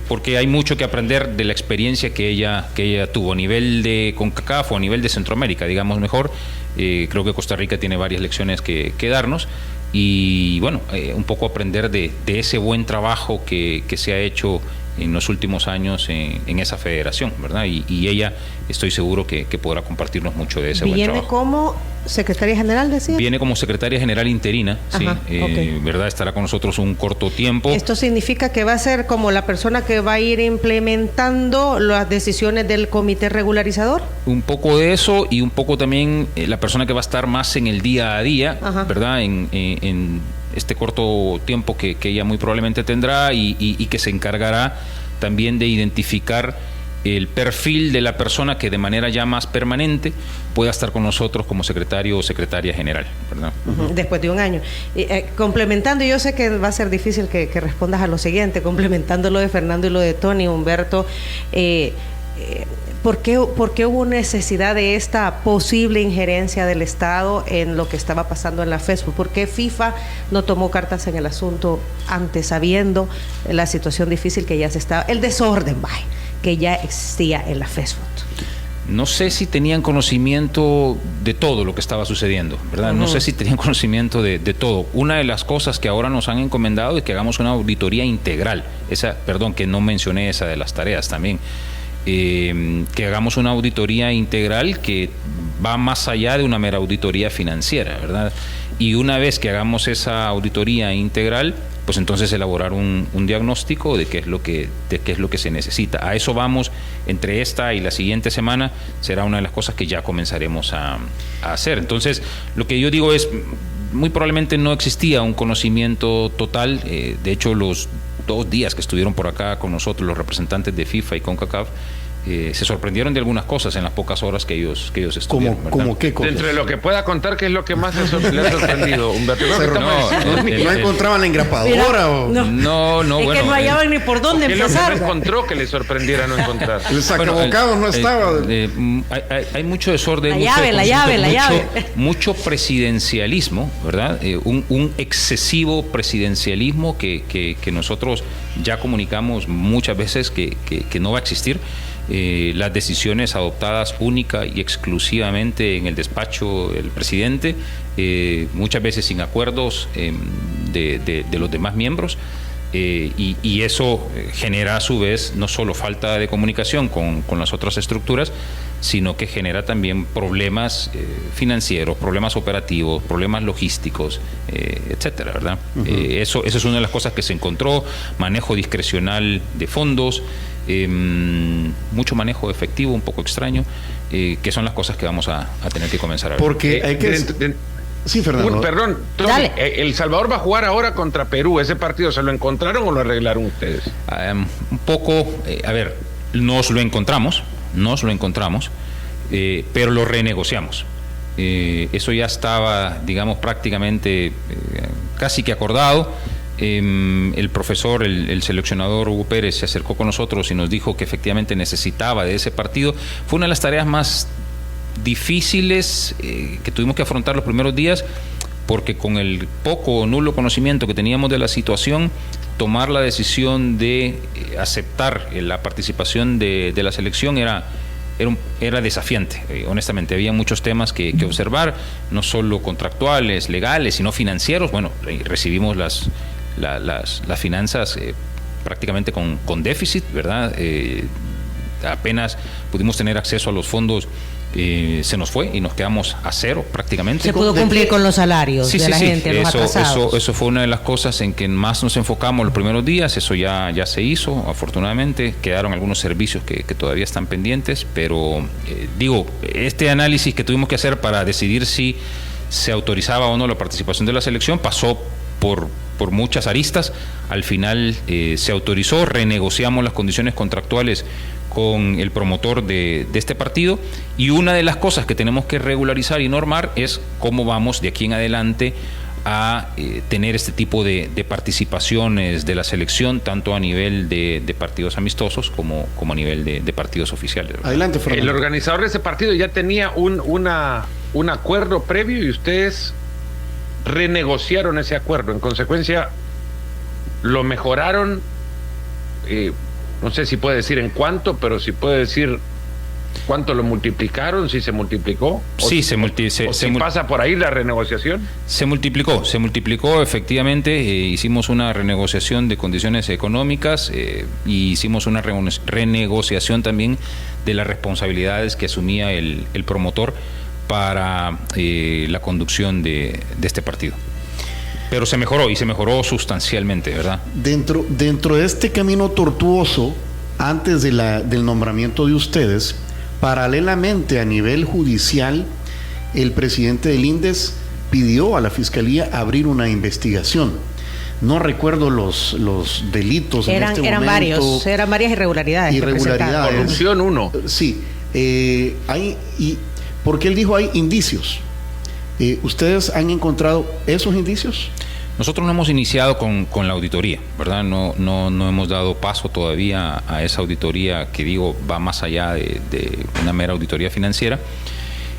porque hay mucho que aprender de la experiencia que ella tuvo a nivel de CONCACAF o a nivel de Centroamérica, digamos mejor. Creo que Costa Rica tiene varias lecciones que darnos, y bueno, un poco aprender de ese buen trabajo que se ha hecho en los últimos años en esa federación, ¿verdad? Y ella, estoy seguro que podrá compartirnos mucho de ese buen trabajo. ¿Viene como secretaria general, decía? Viene como secretaria general interina, ajá, sí, okay. ¿Verdad? Estará con nosotros un corto tiempo. Esto significa que va a ser como la persona que va a ir implementando las decisiones del comité regularizador. Un poco de eso, y un poco también la persona que va a estar más en el día a día, ajá, ¿verdad? En este corto tiempo que ella muy probablemente tendrá, y que se encargará también de identificar el perfil de la persona que de manera ya más permanente pueda estar con nosotros como secretario o secretaria general, ¿verdad? Después de un año. Complementando, yo sé que va a ser difícil que respondas a lo siguiente, complementando lo de Fernando y lo de Tony, Humberto, ¿por qué hubo necesidad de esta posible injerencia del Estado en lo que estaba pasando en la FEDFUT? ¿Por qué FIFA no tomó cartas en el asunto antes, sabiendo la situación difícil que ya se estaba, el desorden, que ya existía en la FEDFUT? No sé si tenían conocimiento de todo lo que estaba sucediendo, ¿verdad? No sé si tenían conocimiento de todo. Una de las cosas que ahora nos han encomendado es que hagamos una auditoría integral. Que no mencioné esa de las tareas también. Que hagamos una auditoría integral que va más allá de una mera auditoría financiera, ¿verdad? Y una vez que hagamos esa auditoría integral, pues entonces elaborar un diagnóstico de qué es lo que se necesita. A eso vamos. Entre esta y la siguiente semana será una de las cosas que ya comenzaremos a hacer. Entonces, lo que yo digo es, muy probablemente no existía un conocimiento total. De hecho, los 2 días que estuvieron por acá con nosotros los representantes de FIFA y CONCACAF, se sorprendieron de algunas cosas en las pocas horas que ellos estuvieron. ¿Cómo qué cosas? Entre lo que pueda contar, ¿qué es lo que más le ha sorprendido, Humberto? ¿No encontraban la engrapadora? No, es bueno, que no hallaban ni por dónde ¿qué empezar? es lo que no encontró que le sorprendiera no encontrar? El sacabocado no estaba. Hay mucho desorden. La llave. Mucho presidencialismo, ¿verdad? Un excesivo presidencialismo que nosotros ya comunicamos muchas veces que no va a existir. Las decisiones adoptadas única y exclusivamente en el despacho del presidente, muchas veces sin acuerdos de los demás miembros, y eso genera a su vez no solo falta de comunicación con las otras estructuras, sino que genera también problemas financieros, problemas operativos, problemas logísticos, etcétera, ¿verdad? Eso es una de las cosas que se encontró: manejo discrecional de fondos, mucho manejo efectivo, un poco extraño, que son las cosas que vamos a tener que comenzar a ver. Porque hay que... Sí, Fernando. Perdón, Tony, El Salvador va a jugar ahora contra Perú. ¿Ese partido se lo encontraron o lo arreglaron ustedes? Un poco, nos lo encontramos, pero lo renegociamos. Eso ya estaba, digamos, prácticamente casi que acordado. el profesor, el seleccionador Hugo Pérez se acercó con nosotros y nos dijo que efectivamente necesitaba de ese partido. Fue una de las tareas más difíciles que tuvimos que afrontar los primeros días, porque con el poco o nulo conocimiento que teníamos de la situación, tomar la decisión de aceptar la participación de la selección era desafiante. Honestamente, había muchos temas que observar, no solo contractuales, legales, sino financieros. Bueno, recibimos las finanzas prácticamente con déficit, ¿verdad? Apenas pudimos tener acceso a los fondos, se nos fue y nos quedamos a cero prácticamente. ¿Se pudo cumplir con los salarios de la gente, los atrasados? Eso fue una de las cosas en que más nos enfocamos los primeros días. Eso ya se hizo, afortunadamente. Quedaron algunos servicios que todavía están pendientes, pero este análisis que tuvimos que hacer para decidir si se autorizaba o no la participación de la selección pasó por muchas aristas. Al final se autorizó, renegociamos las condiciones contractuales con el promotor de este partido, y una de las cosas que tenemos que regularizar y normar es cómo vamos de aquí en adelante a tener este tipo de participaciones de la selección, tanto a nivel de partidos amistosos como a nivel de partidos oficiales. Adelante, Fernando. El organizador de ese partido ya tenía un acuerdo previo y ustedes renegociaron ese acuerdo. En consecuencia, lo mejoraron. No sé si puede decir en cuánto, pero si puede decir cuánto lo multiplicaron, si se multiplicó. Sí, pasa por ahí la renegociación. Se multiplicó efectivamente. Hicimos una renegociación de condiciones económicas y hicimos una renegociación también de las responsabilidades que asumía el promotor para la conducción de este partido. Pero se mejoró, y se mejoró sustancialmente, ¿verdad? Dentro de este camino tortuoso, antes del nombramiento de ustedes, paralelamente a nivel judicial, el presidente del INDES pidió a la Fiscalía abrir una investigación. No recuerdo los delitos en este momento. Eran varias irregularidades. Corrupción 1. Sí. Porque él dijo hay indicios. ¿Ustedes han encontrado esos indicios? Nosotros no hemos iniciado con la auditoría, ¿verdad? No hemos dado paso todavía a esa auditoría que va más allá de una mera auditoría financiera.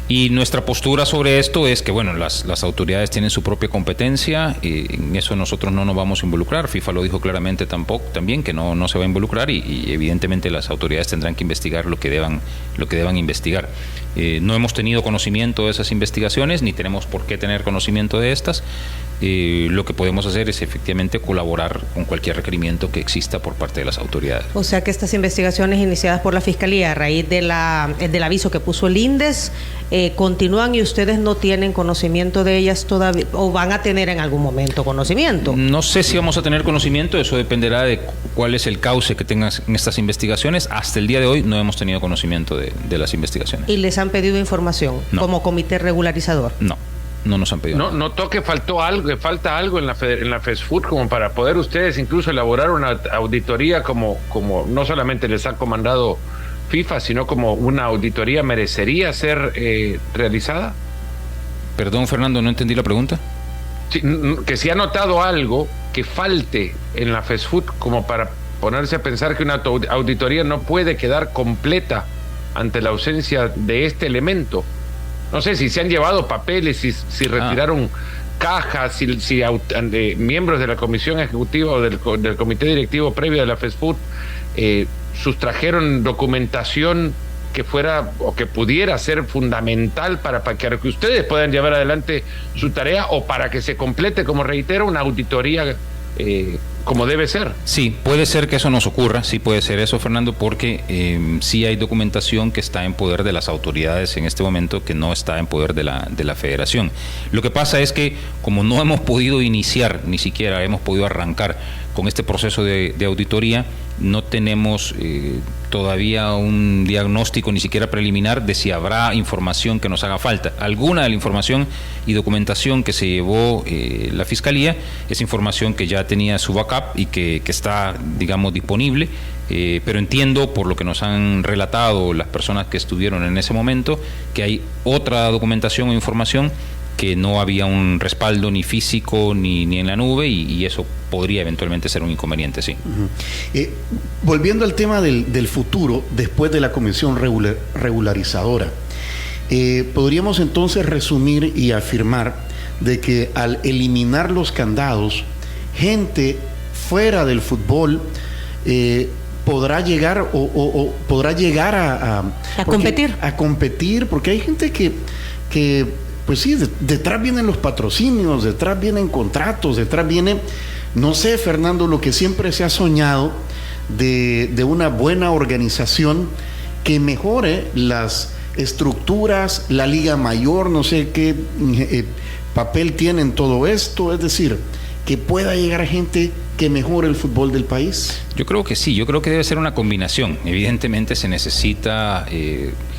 Y nuestra postura sobre esto es que, bueno, las autoridades tienen su propia competencia, y en eso nosotros no nos vamos a involucrar. FIFA lo dijo claramente también que no se va a involucrar, y evidentemente las autoridades tendrán que investigar lo que deban investigar. No hemos tenido conocimiento de esas investigaciones, ni tenemos por qué tener conocimiento de estas. Lo que podemos hacer es efectivamente colaborar con cualquier requerimiento que exista por parte de las autoridades. O sea que estas investigaciones iniciadas por la Fiscalía a raíz del aviso que puso el INDES continúan, y ustedes no tienen conocimiento de ellas todavía, o van a tener en algún momento conocimiento. No sé si vamos a tener conocimiento, eso dependerá de cuál es el cauce que tengan en estas investigaciones. Hasta el día de hoy no hemos tenido conocimiento de las investigaciones. ¿Y les han pedido información como comité regularizador? No nos han pedido. No notó que falta algo en la FESFUT como para poder ustedes incluso elaborar una auditoría como no solamente les ha comandado FIFA, sino como una auditoría merecería ser realizada. Perdón, Fernando, no entendí la pregunta. Sí, que si ha notado algo que falte en la FESFUT como para ponerse a pensar que una auditoría no puede quedar completa ante la ausencia de este elemento. No sé si se han llevado papeles, si retiraron cajas, si miembros de la comisión ejecutiva o del comité directivo previo de la FESFUT sustrajeron documentación que fuera o que pudiera ser fundamental para que ustedes puedan llevar adelante su tarea, o para que se complete, como reitero, una auditoría como debe ser. Sí, puede ser que eso nos ocurra, sí puede ser eso, Fernando, porque sí hay documentación que está en poder de las autoridades en este momento, que no está en poder de la Federación. Lo que pasa es que, como no hemos podido iniciar, ni siquiera hemos podido arrancar con este proceso de auditoría, no tenemos todavía un diagnóstico ni siquiera preliminar de si habrá información que nos haga falta. Alguna de la información y documentación que se llevó la Fiscalía es información que ya tenía su backup y que está, digamos, disponible, pero entiendo, por lo que nos han relatado las personas que estuvieron en ese momento, que hay otra documentación o información que no había un respaldo ni físico ni en la nube, y eso podría eventualmente ser un inconveniente, sí. Volviendo al tema del futuro, después de la comisión regularizadora, podríamos entonces resumir y afirmar de que al eliminar los candados, gente fuera del fútbol podrá llegar o podrá llegar a competir, porque hay gente que pues sí, detrás vienen los patrocinios, detrás vienen contratos, detrás viene, no sé, Fernando, lo que siempre se ha soñado de una buena organización que mejore las estructuras, la Liga Mayor, no sé qué papel tiene en todo esto, es decir, que pueda llegar gente que mejore el fútbol del país. Yo creo que sí, yo creo que debe ser una combinación. Evidentemente se necesita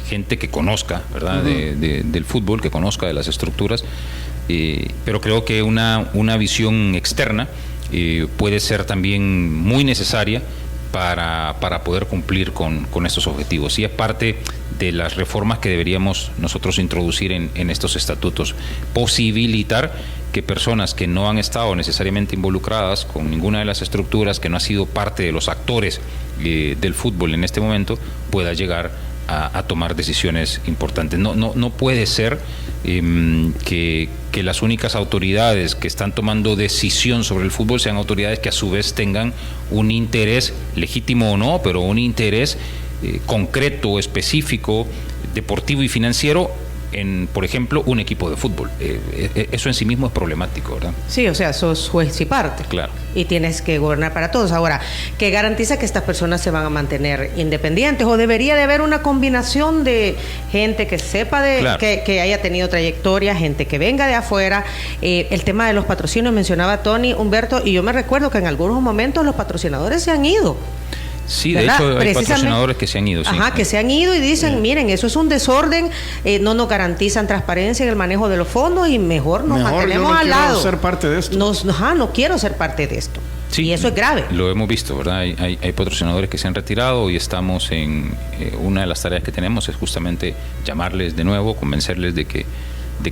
gente que conozca, ¿verdad?, del fútbol, que conozca de las estructuras, pero creo que una visión externa puede ser también muy necesaria para poder cumplir con estos objetivos. Y es parte de las reformas que deberíamos nosotros introducir en estos estatutos, posibilitar que personas que no han estado necesariamente involucradas con ninguna de las estructuras, que no ha sido parte de los actores del fútbol en este momento, pueda llegar a tomar decisiones importantes. No puede ser que las únicas autoridades que están tomando decisión sobre el fútbol sean autoridades que a su vez tengan un interés, legítimo o no, pero un interés concreto, específico, deportivo y financiero en, por ejemplo, un equipo de fútbol. Eso en sí mismo es problemático, ¿verdad? Sí, o sea, sos juez y parte. Claro. Y tienes que gobernar para todos. Ahora, ¿qué garantiza que estas personas se van a mantener independientes? ¿O debería de haber una combinación de gente que sepa claro, que haya tenido trayectoria, gente que venga de afuera? El tema de los patrocinios, mencionaba Tony, Humberto, y yo me recuerdo que en algunos momentos los patrocinadores se han ido. Sí, ¿verdad? De hecho hay patrocinadores que se han ido. Ajá, sí, que se han ido y dicen, miren, eso es un desorden, no nos garantizan transparencia en el manejo de los fondos y mejor nos mantenemos al lado. No quiero ser parte de esto. No quiero ser parte de esto. Sí, y eso es grave. Lo hemos visto, ¿verdad? Hay patrocinadores que se han retirado y estamos en... una de las tareas que tenemos es justamente llamarles de nuevo, convencerles de que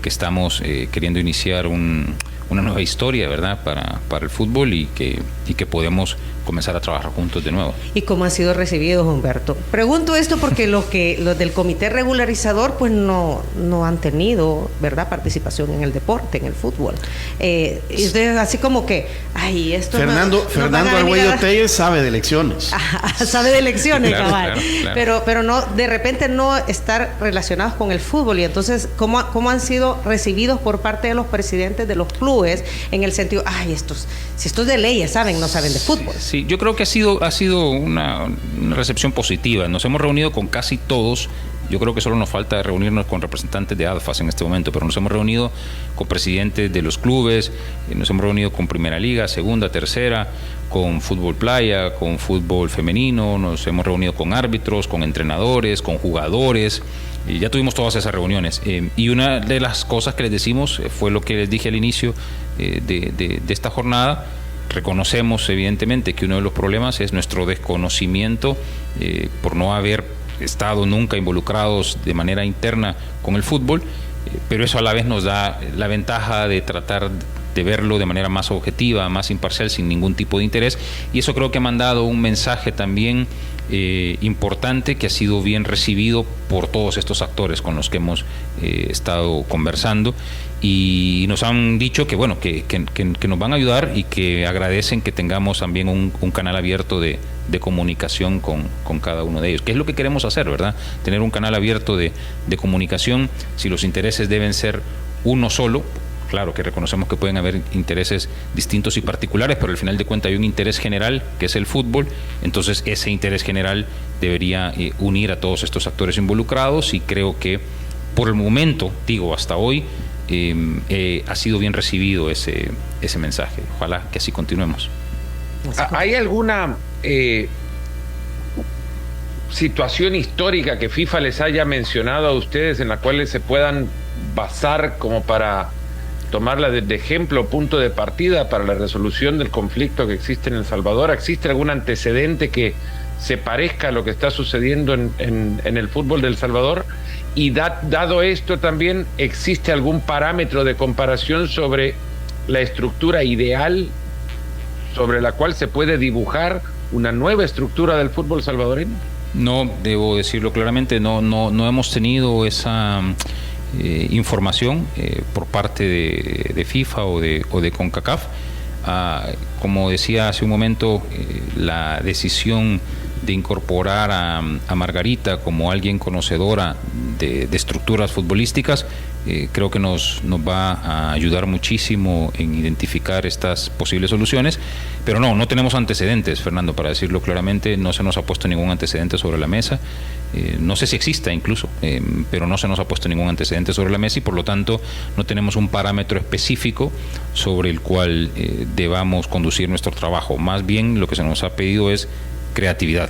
estamos queriendo iniciar una nueva historia, ¿verdad?, para el fútbol y que podemos comenzar a trabajar juntos de nuevo. ¿Y cómo han sido recibidos, Humberto? Pregunto esto porque los del comité regularizador pues no han tenido, ¿verdad?, participación en el deporte, en el fútbol. Y ustedes así como que, ay, esto Fernando Arguello Telles sabe de elecciones. Sabe de elecciones, claro, cabal. Claro. Pero no, de repente no estar relacionados con el fútbol. Y entonces, ¿cómo han sido recibidos por parte de los presidentes de los clubes en el sentido, ay, si estos de leyes saben, no saben de fútbol? Sí, yo creo que ha sido una recepción positiva. Nos hemos reunido con casi todos. Yo creo que solo nos falta reunirnos con representantes de ADFAS en este momento, pero nos hemos reunido con presidentes de los clubes, nos hemos reunido con Primera Liga, Segunda, Tercera, con fútbol playa, con fútbol femenino, nos hemos reunido con árbitros, con entrenadores, con jugadores. Y ya tuvimos todas esas reuniones. Y una de las cosas que les decimos fue lo que les dije al inicio de esta jornada. Reconocemos evidentemente que uno de los problemas es nuestro desconocimiento por no haber estado nunca involucrados de manera interna con el fútbol, pero eso a la vez nos da la ventaja de tratar de verlo de manera más objetiva, más imparcial, sin ningún tipo de interés, y eso creo que ha mandado un mensaje también importante que ha sido bien recibido por todos estos actores con los que hemos estado conversando, y nos han dicho que bueno, que nos van a ayudar y que agradecen que tengamos también un canal abierto de comunicación con cada uno de ellos, que es lo que queremos hacer, ¿verdad? Tener un canal abierto de comunicación. Si los intereses deben ser uno solo, claro que reconocemos que pueden haber intereses distintos y particulares, pero al final de cuentas hay un interés general que es el fútbol. Entonces ese interés general debería unir a todos estos actores involucrados, y creo que por el momento, digo hasta hoy, ha sido bien recibido ese mensaje. Ojalá que así continuemos. ¿Hay alguna situación histórica que FIFA les haya mencionado a ustedes en la cual se puedan basar como para tomarla de ejemplo, punto de partida para la resolución del conflicto que existe en El Salvador? ¿Existe algún antecedente que se parezca a lo que está sucediendo en el fútbol de El Salvador? Y dado esto también, ¿existe algún parámetro de comparación sobre la estructura ideal sobre la cual se puede dibujar una nueva estructura del fútbol salvadoreño? No, debo decirlo claramente, no hemos tenido esa información por parte de FIFA o de CONCACAF. Como decía hace un momento, la decisión de incorporar a Margarita como alguien conocedora de estructuras futbolísticas, creo que nos va a ayudar muchísimo en identificar estas posibles soluciones, pero no tenemos antecedentes, Fernando, para decirlo claramente, no se nos ha puesto ningún antecedente sobre la mesa, no sé si exista incluso, pero no se nos ha puesto ningún antecedente sobre la mesa y por lo tanto no tenemos un parámetro específico sobre el cual debamos conducir nuestro trabajo. Más bien lo que se nos ha pedido es creatividad,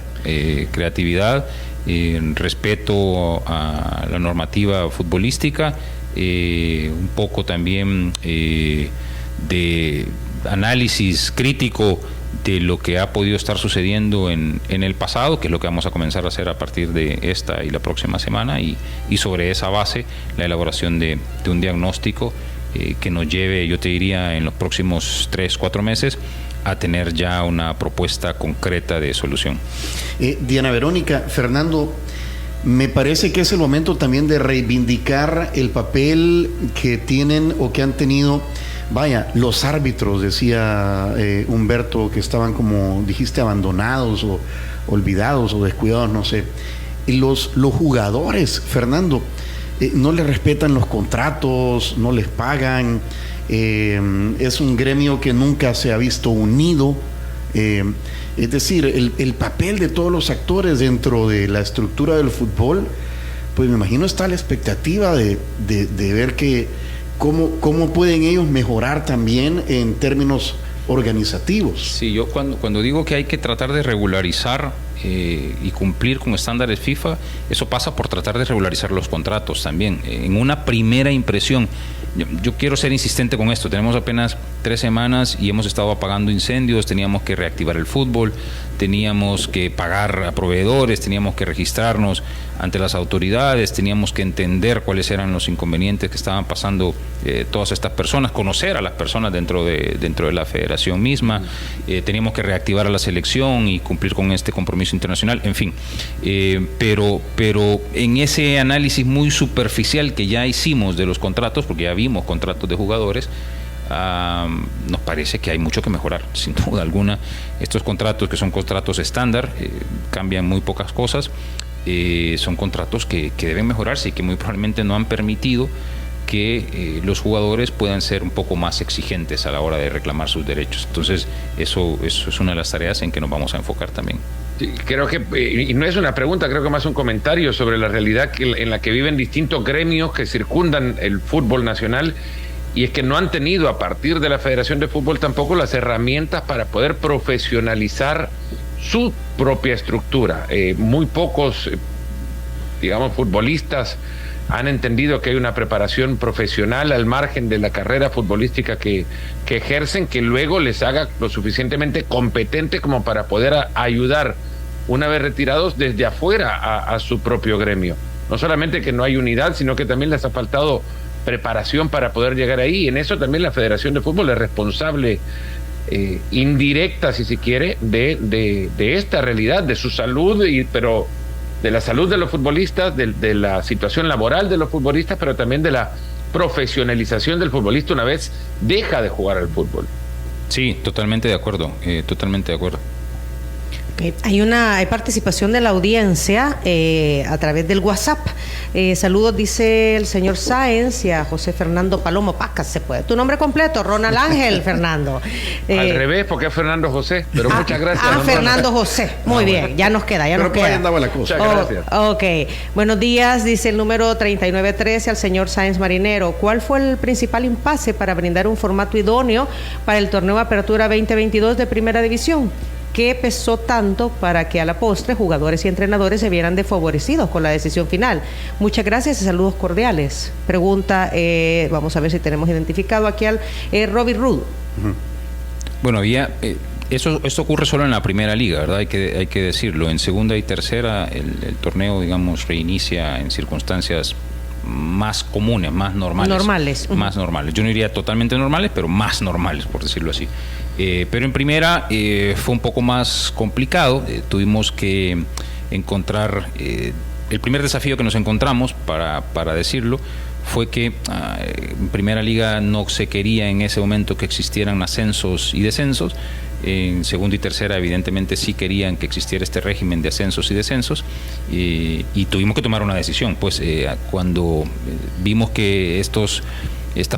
respeto a la normativa futbolística, un poco también de análisis crítico de lo que ha podido estar sucediendo en el pasado, que es lo que vamos a comenzar a hacer a partir de esta y la próxima semana, y sobre esa base la elaboración de un diagnóstico que nos lleve, yo te diría, en los próximos 3-4 meses a tener ya una propuesta concreta de solución. Diana Verónica, Fernando, me parece que es el momento también de reivindicar el papel que tienen o que han tenido, los árbitros, decía Humberto, que estaban, como dijiste, abandonados o olvidados o descuidados, no sé. Y los jugadores, Fernando, no les respetan los contratos, no les pagan. Es un gremio que nunca se ha visto unido. Es decir, el papel de todos los actores dentro de la estructura del fútbol, pues me imagino está a la expectativa de ver cómo pueden ellos mejorar también en términos organizativos. Sí, yo cuando digo que hay que tratar de regularizar y cumplir con estándares FIFA, eso pasa por tratar de regularizar los contratos también. En una primera impresión, yo quiero ser insistente con esto, tenemos apenas 3 semanas y hemos estado apagando incendios, teníamos que reactivar el fútbol, teníamos que pagar a proveedores, teníamos que registrarnos ante las autoridades, teníamos que entender cuáles eran los inconvenientes que estaban pasando todas estas personas, conocer a las personas dentro de la federación misma, teníamos que reactivar a la selección y cumplir con este compromiso internacional, en fin, pero en ese análisis muy superficial que ya hicimos de los contratos, porque ya vimos contratos de jugadores, nos parece que hay mucho que mejorar, sin duda alguna. Estos contratos, que son contratos estándar, cambian muy pocas cosas, son contratos que deben mejorarse y que muy probablemente no han permitido que los jugadores puedan ser un poco más exigentes a la hora de reclamar sus derechos. Entonces eso es una de las tareas en que nos vamos a enfocar también. Sí, creo que, y no es una pregunta, creo que más un comentario sobre la realidad en la que viven distintos gremios que circundan el fútbol nacional, y es que no han tenido a partir de la Federación de Fútbol tampoco las herramientas para poder profesionalizar su propia estructura. Muy pocos, digamos, futbolistas han entendido que hay una preparación profesional al margen de la carrera futbolística que ejercen, que luego les haga lo suficientemente competente como para poder ayudar, una vez retirados, desde afuera a su propio gremio. No solamente que no hay unidad, sino que también les ha faltado preparación para poder llegar ahí. Y en eso también la Federación de Fútbol es responsable indirecta, si se quiere, de esta realidad, de su salud, pero de la salud de los futbolistas, de la situación laboral de los futbolistas, pero también de la profesionalización del futbolista una vez deja de jugar al fútbol. Sí, totalmente de acuerdo, totalmente de acuerdo. Hay participación de la audiencia a través del WhatsApp. Saludos, dice el señor Sáenz, y a José Fernando Palomo Pacas. ¿Se puede? Tu nombre completo, Ronald Ángel Fernando. Al revés, porque es Fernando José, pero muchas gracias. Fernando José. Muy bien, ya nos queda, pero por ahí andaba la cosa. Muchas gracias. Ok. Buenos días, dice el número 3913 al señor Sáenz Marinero. ¿Cuál fue el principal impasse para brindar un formato idóneo para el torneo Apertura 2022 de Primera División? ¿Qué pesó tanto para que a la postre jugadores y entrenadores se vieran desfavorecidos con la decisión final? Muchas gracias y saludos cordiales. Pregunta, vamos a ver si tenemos identificado aquí al Robbie Rudd. Bueno, había Esto ocurre solo en la primera liga, ¿verdad? Hay que decirlo. En segunda y tercera el torneo, digamos, reinicia en circunstancias más comunes, más normales. Más normales. Yo no diría totalmente normales, pero más normales, por decirlo así. Pero en primera fue un poco más complicado. Tuvimos que encontrar... el primer desafío que nos encontramos, para decirlo, fue que en primera liga no se quería en ese momento que existieran ascensos y descensos. En segunda y tercera evidentemente sí querían que existiera este régimen de ascensos y descensos, y tuvimos que tomar una decisión. Pues cuando vimos que estas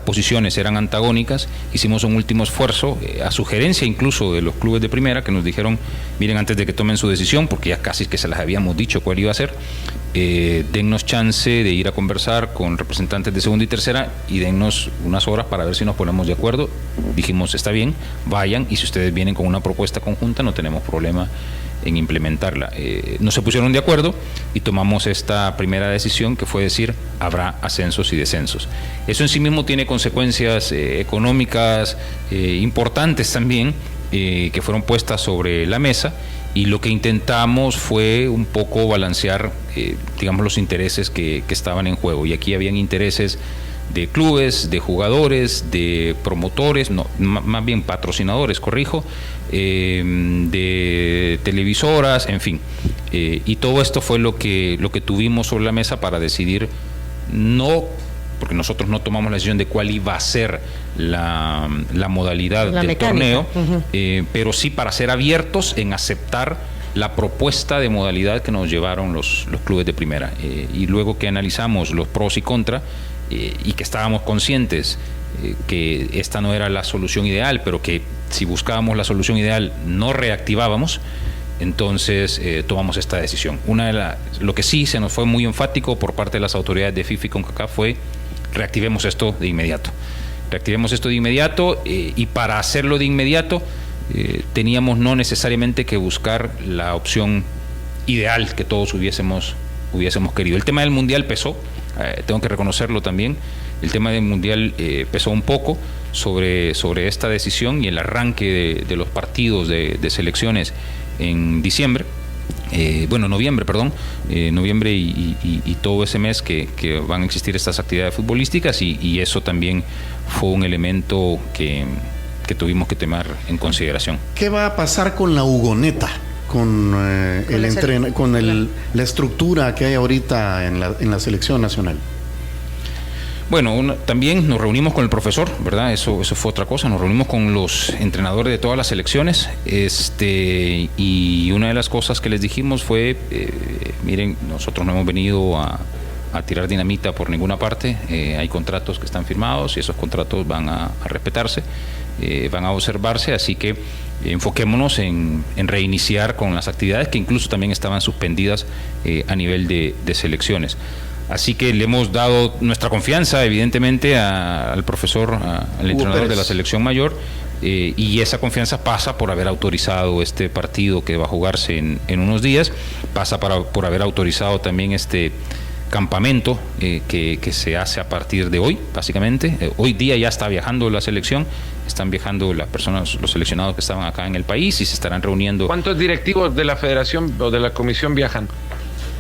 posiciones eran antagónicas, hicimos un último esfuerzo, a sugerencia incluso de los clubes de primera, que nos dijeron: miren, antes de que tomen su decisión, porque ya casi que se las habíamos dicho cuál iba a ser, dennos chance de ir a conversar con representantes de segunda y tercera y dennos unas horas para ver si nos ponemos de acuerdo. Dijimos: está bien, vayan, y si ustedes vienen con una propuesta conjunta no tenemos problema en implementarla. No se pusieron de acuerdo y tomamos esta primera decisión, que fue decir: habrá ascensos y descensos. Eso en sí mismo tiene consecuencias económicas importantes también, que fueron puestas sobre la mesa, y lo que intentamos fue un poco balancear, digamos, los intereses que estaban en juego. Y aquí habían intereses de clubes, de jugadores, de promotores, no, más bien patrocinadores, corrijo, de televisoras, en fin. Y todo esto fue lo que tuvimos sobre la mesa para decidir, no, porque nosotros no tomamos la decisión de cuál iba a ser la modalidad del torneo, pero sí para ser abiertos en aceptar la propuesta de modalidad que nos llevaron los clubes de primera. Y luego que analizamos los pros y contras, y que estábamos conscientes que esta no era la solución ideal, pero que si buscábamos la solución ideal no reactivábamos, entonces tomamos esta decisión. Lo que sí se nos fue muy enfático por parte de las autoridades de FIFA y CONCACAF fue: reactivemos esto de inmediato. Y para hacerlo de inmediato teníamos no necesariamente que buscar la opción ideal que todos hubiésemos querido. El tema del Mundial pesó, tengo que reconocerlo también. El tema del Mundial pesó un poco sobre esta decisión, y el arranque de los partidos de selecciones en noviembre y todo ese mes que van a existir estas actividades futbolísticas, y eso también fue un elemento que tuvimos que tomar en consideración. ¿Qué va a pasar con la Hugoneta? Con la estructura que hay ahorita en la selección nacional. Bueno, también nos reunimos con el profesor, ¿verdad? Eso fue otra cosa. Nos reunimos con los entrenadores de todas las selecciones, y una de las cosas que les dijimos fue: miren, nosotros no hemos venido a tirar dinamita por ninguna parte. Hay contratos que están firmados y esos contratos van a respetarse, van a observarse, así que enfoquémonos en reiniciar con las actividades que incluso también estaban suspendidas a nivel de selecciones. Así que le hemos dado nuestra confianza, evidentemente, al profesor, al entrenador de la selección mayor, y esa confianza pasa por haber autorizado este partido que va a jugarse en unos días, pasa por haber autorizado también este campamento que se hace a partir de hoy, básicamente. Hoy día ya está viajando la selección, están viajando las personas, los seleccionados que estaban acá en el país, y se estarán reuniendo. ¿Cuántos directivos de la federación o de la comisión viajan?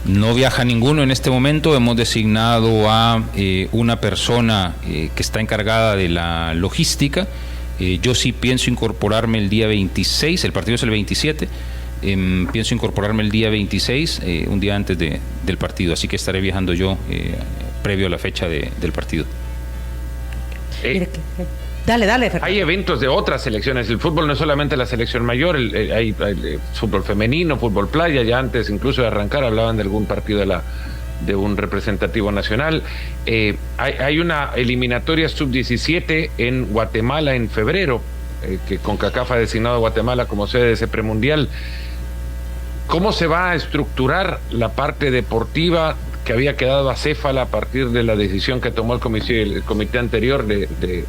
No viaja ninguno en este momento. Hemos designado a una persona que está encargada de la logística. Yo sí pienso incorporarme el día 26, el partido es el 27. Pienso incorporarme el día 26, un día antes del partido, así que estaré viajando yo previo a la fecha del partido. Dale, Fernando. Hay eventos de otras selecciones. El fútbol no es solamente la selección mayor, hay fútbol femenino, fútbol playa. Ya antes incluso de arrancar hablaban de algún partido de un representativo nacional. Hay una eliminatoria sub-17 en Guatemala en febrero, que CONCACAF ha designado a Guatemala como sede de ese premundial. ¿Cómo se va a estructurar la parte deportiva que había quedado acéfala a partir de la decisión que tomó el comité anterior de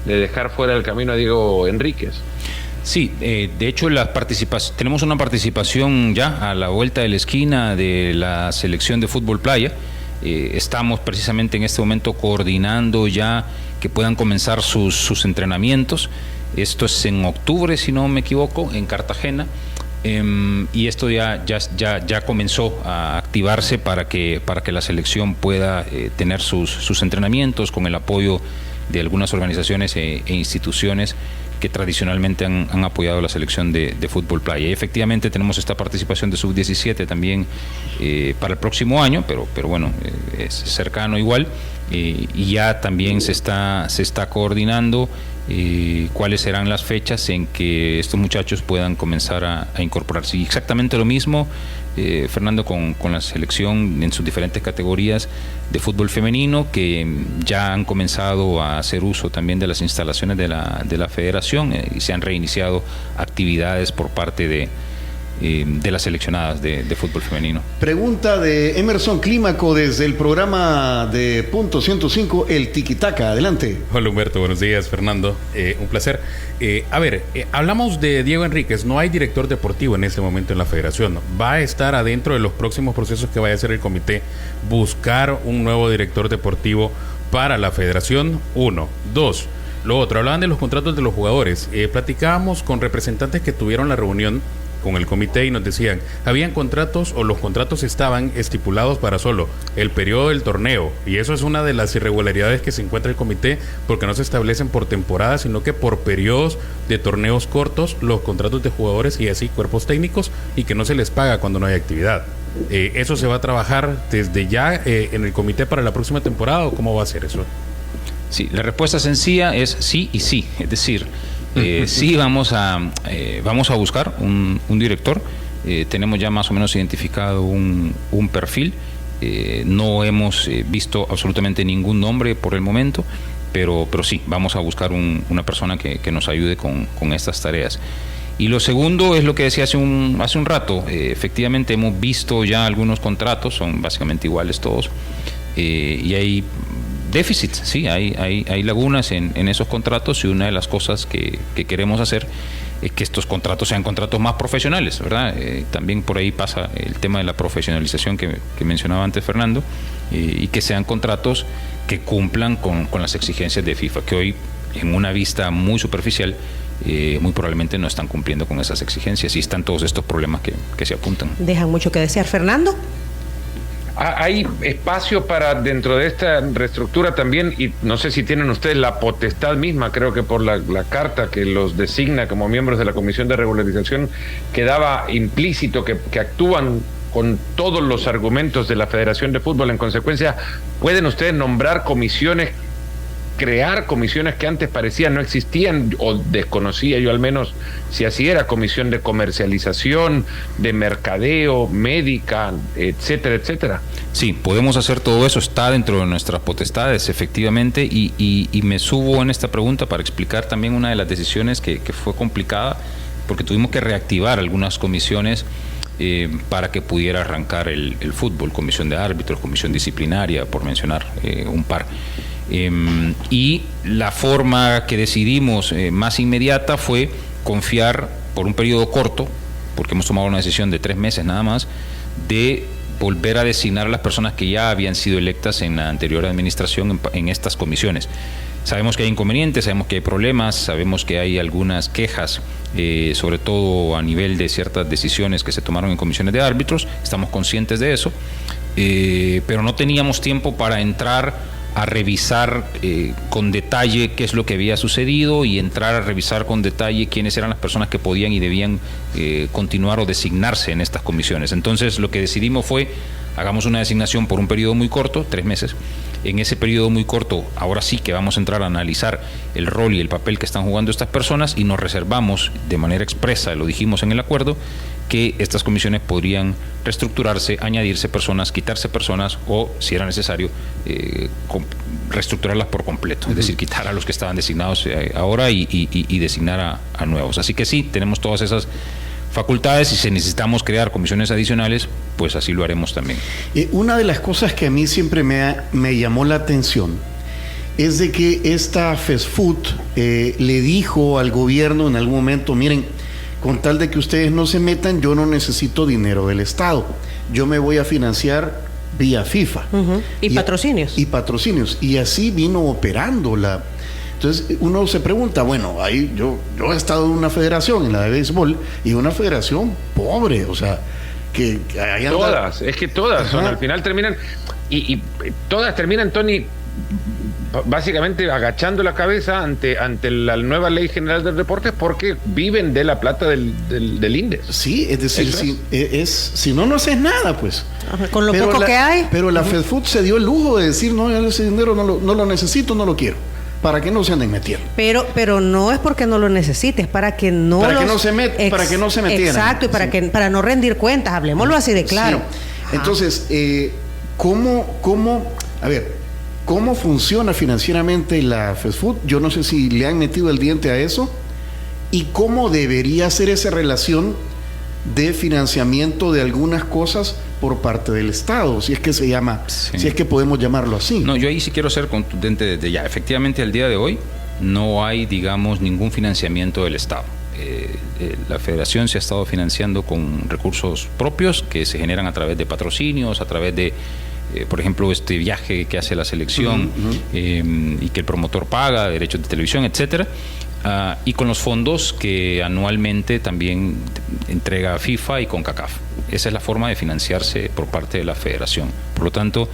dejar fuera del camino a Diego Enríquez? Sí, de hecho tenemos una participación ya a la vuelta de la esquina de la selección de fútbol playa. Estamos precisamente en este momento coordinando ya que puedan comenzar sus entrenamientos. Esto es en octubre, si no me equivoco, en Cartagena. Y esto ya comenzó a activarse para que la selección pueda tener sus entrenamientos con el apoyo de algunas organizaciones e instituciones que tradicionalmente han apoyado a la selección de fútbol playa. Y efectivamente tenemos esta participación de Sub-17 también para el próximo año, pero bueno, es cercano igual, y ya también se está coordinando cuáles serán las fechas en que estos muchachos puedan comenzar a incorporarse. Y exactamente lo mismo, Fernando, con la selección en sus diferentes categorías de fútbol femenino, que ya han comenzado a hacer uso también de las instalaciones de la federación, y se han reiniciado actividades por parte de las seleccionadas de fútbol femenino. Pregunta de Emerson Clímaco desde el programa de Punto 105, el Tiquitaca. Adelante. Hola Humberto, buenos días Fernando, un placer. Hablamos de Diego Enríquez. No hay director deportivo en este momento en la federación. Va a estar adentro de los próximos procesos que vaya a hacer el comité buscar un nuevo director deportivo para la federación. 1, 2. Lo otro, hablaban de los contratos de los jugadores. Platicábamos con representantes que tuvieron la reunión con el comité y nos decían, habían contratos o los contratos estaban estipulados para solo el periodo del torneo, y eso es una de las irregularidades que se encuentra el comité, porque no se establecen por temporada, sino que por periodos de torneos cortos los contratos de jugadores y así cuerpos técnicos, y que no se les paga cuando no hay actividad. ¿Eso se va a trabajar desde ya en el comité para la próxima temporada o cómo va a ser eso? Sí, la respuesta sencilla es sí y sí, es decir, sí vamos a buscar un director. Tenemos ya más o menos identificado un perfil. No hemos visto absolutamente ningún nombre por el momento, pero sí, vamos a buscar una persona que nos ayude con estas tareas. Y lo segundo es lo que decía hace un rato. Efectivamente hemos visto ya algunos contratos, son básicamente iguales todos, y hay déficits, sí, hay lagunas en esos contratos, y una de las cosas que queremos hacer es que estos contratos sean contratos más profesionales, ¿verdad? También por ahí pasa el tema de la profesionalización que mencionaba antes Fernando, y que sean contratos que cumplan con las exigencias de FIFA, que hoy en una vista muy superficial muy probablemente no están cumpliendo con esas exigencias, y están todos estos problemas que se apuntan. Dejan mucho que desear. Fernando. Hay espacio para dentro de esta reestructura también, y no sé si tienen ustedes la potestad misma, creo que por la carta que los designa como miembros de la Comisión de Regularización quedaba implícito que actúan con todos los argumentos de la Federación de Fútbol. En consecuencia, ¿pueden ustedes nombrar comisiones, crear comisiones que antes parecían no existían, o desconocía yo al menos si así era? Comisión de comercialización, de mercadeo, médica, etcétera, etcétera. Sí, podemos hacer todo eso, está dentro de nuestras potestades, efectivamente, y me subo en esta pregunta para explicar también una de las decisiones que fue complicada, porque tuvimos que reactivar algunas comisiones para que pudiera arrancar el fútbol, comisión de árbitros, comisión disciplinaria, por mencionar un par. Y la forma que decidimos más inmediata fue confiar por un periodo corto, porque hemos tomado una decisión de 3 meses nada más, de volver a designar a las personas que ya habían sido electas en la anterior administración en estas comisiones. Sabemos que hay inconvenientes, sabemos que hay problemas, sabemos que hay algunas quejas, sobre todo a nivel de ciertas decisiones que se tomaron en comisiones de árbitros, estamos conscientes de eso, pero no teníamos tiempo para entrar a revisar con detalle qué es lo que había sucedido, y entrar a revisar con detalle quiénes eran las personas que podían y debían continuar o designarse en estas comisiones. Entonces lo que decidimos fue, hagamos una designación por un periodo muy corto, 3 meses. En ese periodo muy corto, ahora sí que vamos a entrar a analizar el rol y el papel que están jugando estas personas, y nos reservamos de manera expresa, lo dijimos en el acuerdo, que estas comisiones podrían reestructurarse, añadirse personas, quitarse personas, o si era necesario reestructurarlas por completo, es decir, quitar a los que estaban designados ahora y designar a nuevos. Así que sí, tenemos todas esas facultades, y si necesitamos crear comisiones adicionales, pues así lo haremos también. Una de las cosas que a mí siempre me llamó la atención es de que esta FESFUT le dijo al gobierno en algún momento: miren, con tal de que ustedes no se metan, yo no necesito dinero del Estado, yo me voy a financiar vía FIFA. Y patrocinios. Y patrocinios. Y así vino operando Entonces uno se pregunta, bueno, ahí yo he estado en una federación, en la de béisbol, y una federación pobre, o sea, que ahí anda... Todas, es que todas son, al final terminan, y todas terminan, Tony, básicamente agachando la cabeza ante la nueva ley general del deporte porque viven de la plata del INDES. Sí, es decir, si no haces nada, pues. Con lo poco que hay. Pero la FedFood se dio el lujo de decir, no, ese dinero no lo necesito, no lo quiero. Para que no se anden metiendo. Pero no es porque no lo necesites, para que no para que no se metieran. Exacto, y para no rendir cuentas, hablemoslo así de claro. Sí. Entonces, ¿cómo funciona financieramente la FedFood? Yo no sé si le han metido el diente a eso. ¿Y cómo debería ser esa relación de financiamiento de algunas cosas por parte del Estado? Si es que se llama, si es que podemos llamarlo así. No, yo ahí sí quiero ser contundente desde ya. Efectivamente, al día de hoy no hay, digamos, ningún financiamiento del Estado. La Federación se ha estado financiando con recursos propios que se generan a través de patrocinios, a través de por ejemplo, este viaje que hace la selección y que el promotor paga, derechos de televisión, etcétera, y con los fondos que anualmente también entrega FIFA y CONCACAF. Esa es la forma de financiarse por parte de la Federación. Por lo tanto,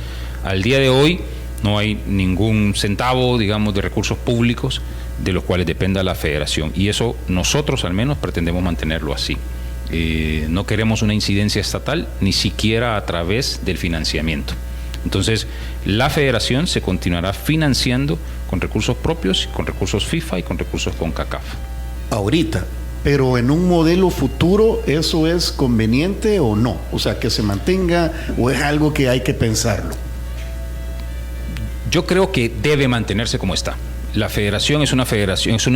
al día de hoy no hay ningún centavo, digamos, de recursos públicos de los cuales dependa la Federación, y eso nosotros al menos pretendemos mantenerlo así. No queremos una incidencia estatal, ni siquiera a través del financiamiento. Entonces, la Federación se continuará financiando con recursos propios, con recursos FIFA y con recursos CONCACAF. Ahorita, pero en un modelo futuro, ¿eso es conveniente o no? O sea, que se mantenga, o es algo que hay que pensarlo. Yo creo que debe mantenerse como está. La federación, es una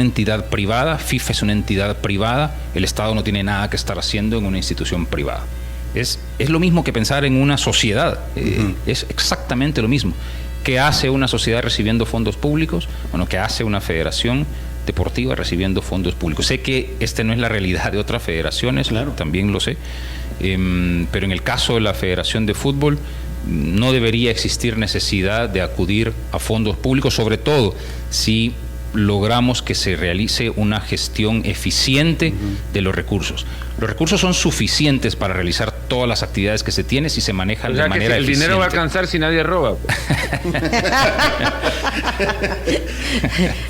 entidad privada, FIFA es una entidad privada, el Estado no tiene nada que estar haciendo en una institución privada. Es lo mismo que pensar en una sociedad, es exactamente lo mismo. ¿Qué hace una sociedad recibiendo fondos públicos? Bueno, ¿qué hace una federación deportiva recibiendo fondos públicos? Sé que esta no es la realidad de otras federaciones, claro, también lo sé, pero en el caso de la Federación de Fútbol no debería existir necesidad de acudir a fondos públicos, sobre todo si logramos que se realice una gestión eficiente de los recursos. Los recursos son suficientes para realizar todas las actividades que se tienen si se manejan de manera eficiente. El dinero va a alcanzar si nadie roba.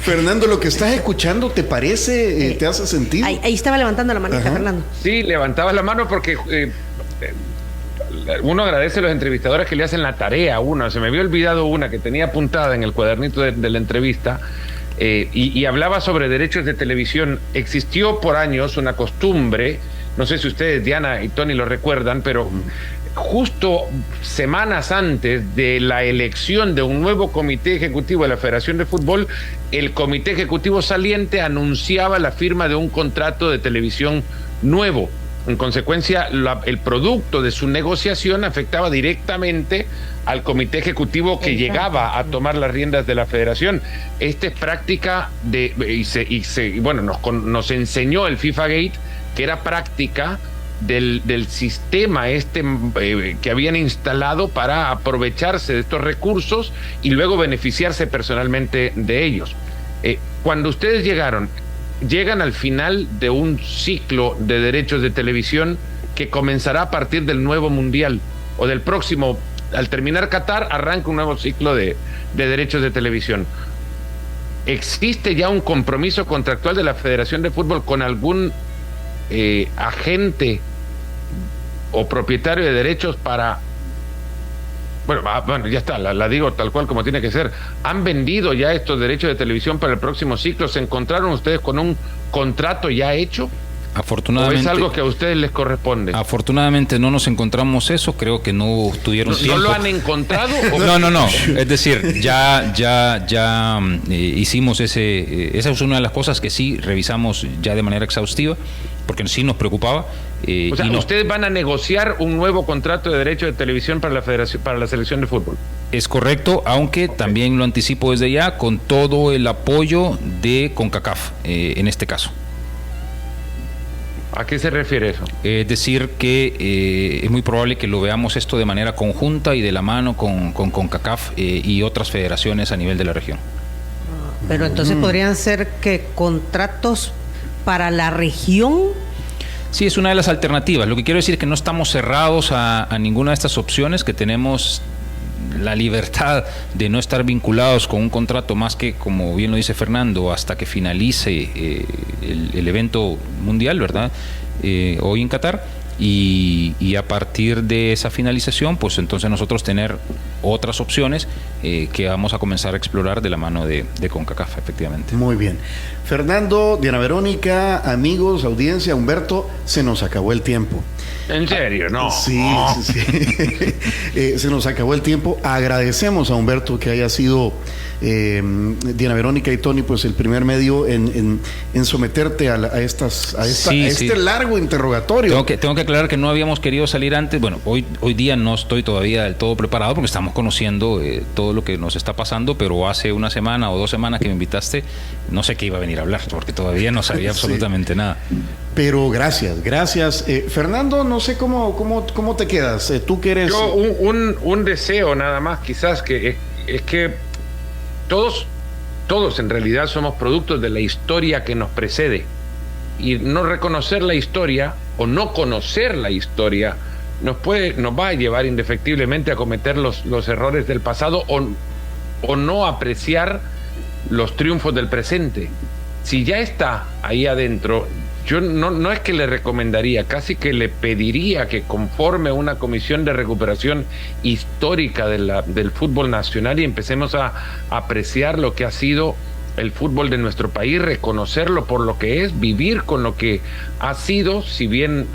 Fernando, lo que estás escuchando, ¿te parece? ¿Te hace sentido? Ahí estaba levantando la manita, Fernando. Sí, levantaba la mano porque uno agradece a los entrevistadores que le hacen la tarea a uno. Se me había olvidado una que tenía apuntada en el cuadernito de la entrevista. Y hablaba sobre derechos de televisión. Existió por años una costumbre, no sé si ustedes, Diana y Tony, lo recuerdan, pero justo semanas antes de la elección de un nuevo comité ejecutivo de la Federación de Fútbol, el comité ejecutivo saliente anunciaba la firma de un contrato de televisión nuevo. En consecuencia, el producto de su negociación afectaba directamente al comité ejecutivo que llegaba a tomar las riendas de la federación. Esta es práctica nos enseñó el FIFA Gate que era práctica del sistema que habían instalado para aprovecharse de estos recursos y luego beneficiarse personalmente de ellos. Cuando ustedes llegan al final de un ciclo de derechos de televisión que comenzará a partir del nuevo mundial o del próximo. Al terminar Qatar, arranca un nuevo ciclo de derechos de televisión. ¿Existe ya un compromiso contractual de la Federación de Fútbol con algún agente o propietario de derechos para... Bueno, ya está, la digo tal cual como tiene que ser. ¿Han vendido ya estos derechos de televisión para el próximo ciclo? ¿Se encontraron ustedes con un contrato ya hecho? Afortunadamente, ¿o es algo que a ustedes les corresponde? Afortunadamente no nos encontramos eso, creo que no tuvieron tiempo. ¿No lo han encontrado? No. Es decir, ya hicimos esa es una de las cosas que sí revisamos ya de manera exhaustiva, porque sí nos preocupaba. O sea, ustedes van a negociar un nuevo contrato de derecho de televisión para la Federación, para la selección de fútbol. Es correcto, aunque también lo anticipo desde ya, con todo el apoyo de CONCACAF, en este caso. ¿A qué se refiere eso? Es decir, que es muy probable que lo veamos esto de manera conjunta y de la mano con CONCACAF y otras federaciones a nivel de la región. Pero entonces podrían ser que contratos para la región. Sí, es una de las alternativas. Lo que quiero decir es que no estamos cerrados a ninguna de estas opciones, que tenemos la libertad de no estar vinculados con un contrato más que, como bien lo dice Fernando, hasta que finalice el evento mundial, ¿verdad? Hoy en Qatar. Y a partir de esa finalización, pues entonces nosotros tener otras opciones que vamos a comenzar a explorar de la mano de CONCACAF, efectivamente. Muy bien. Fernando, Diana Verónica, amigos, audiencia, Humberto, se nos acabó el tiempo. ¿En serio? No. Sí. Se nos acabó el tiempo. Agradecemos a Humberto que haya sido Diana Verónica y Tony, pues el primer medio en someterte a este largo interrogatorio. Tengo que aclarar que no habíamos querido salir antes. Bueno, hoy día no estoy todavía del todo preparado porque estamos conociendo todo lo que nos está pasando, pero hace una semana o 2 semanas que me invitaste, no sé qué iba a venir a hablar porque todavía no sabía absolutamente nada. Pero gracias. Fernando, no sé cómo te quedas. Tú que eres... Yo un deseo nada más, quizás, que es que todos en realidad somos productos de la historia que nos precede. Y no reconocer la historia o no conocer la historia nos va a llevar indefectiblemente a cometer los errores del pasado o no apreciar los triunfos del presente. Si ya está ahí adentro, yo no es que le recomendaría, casi que le pediría que conforme una comisión de recuperación histórica del fútbol nacional y empecemos a apreciar lo que ha sido el fútbol de nuestro país, reconocerlo por lo que es, vivir con lo que ha sido, si bien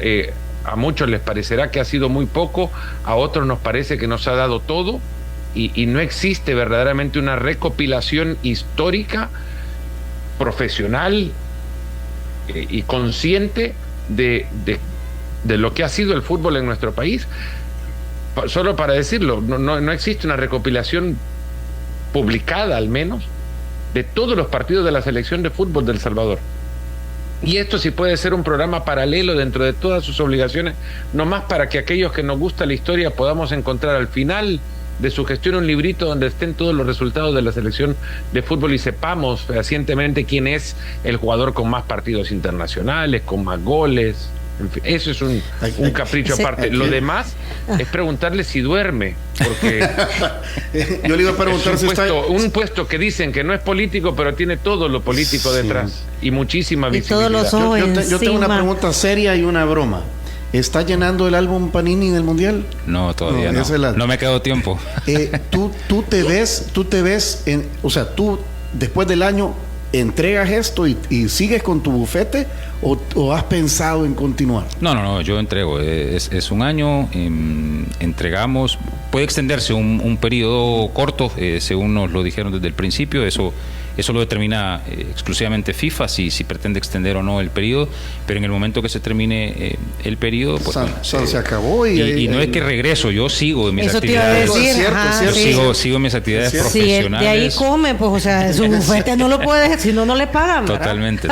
a muchos les parecerá que ha sido muy poco, a otros nos parece que nos ha dado todo, y no existe verdaderamente una recopilación histórica, profesional y consciente de lo que ha sido el fútbol en nuestro país. Solo para decirlo, no existe una recopilación publicada al menos de todos los partidos de la selección de fútbol de El Salvador. Y esto sí puede ser un programa paralelo dentro de todas sus obligaciones, nomás para que aquellos que nos gusta la historia podamos encontrar al final de su gestión un librito donde estén todos los resultados de la selección de fútbol y sepamos fehacientemente quién es el jugador con más partidos internacionales, con más goles. En fin, eso es un capricho aparte. Lo demás es preguntarle si duerme, porque yo le iba a preguntar si un puesto que dicen que no es político, pero tiene todo lo político detrás y muchísima visibilidad. Todos los ojos yo tengo una pregunta seria y una broma. ¿Está llenando el álbum Panini del Mundial? No, todavía no. No me quedó tiempo. ¿Tú te ves, tú después del año entregas esto y sigues con tu bufete o has pensado en continuar? No, yo entrego. Es un año, entregamos. Puede extenderse un periodo corto, según nos lo dijeron desde el principio. Eso lo determina exclusivamente FIFA, si pretende extender o no el periodo, pero en el momento que se termine el periodo, pues se acabó y no es que regreso, yo sigo en mis actividades. Sigo en mis actividades profesionales. De ahí come, pues, o sea, su bufete no lo puede, si no le pagan, ¿verdad? Totalmente.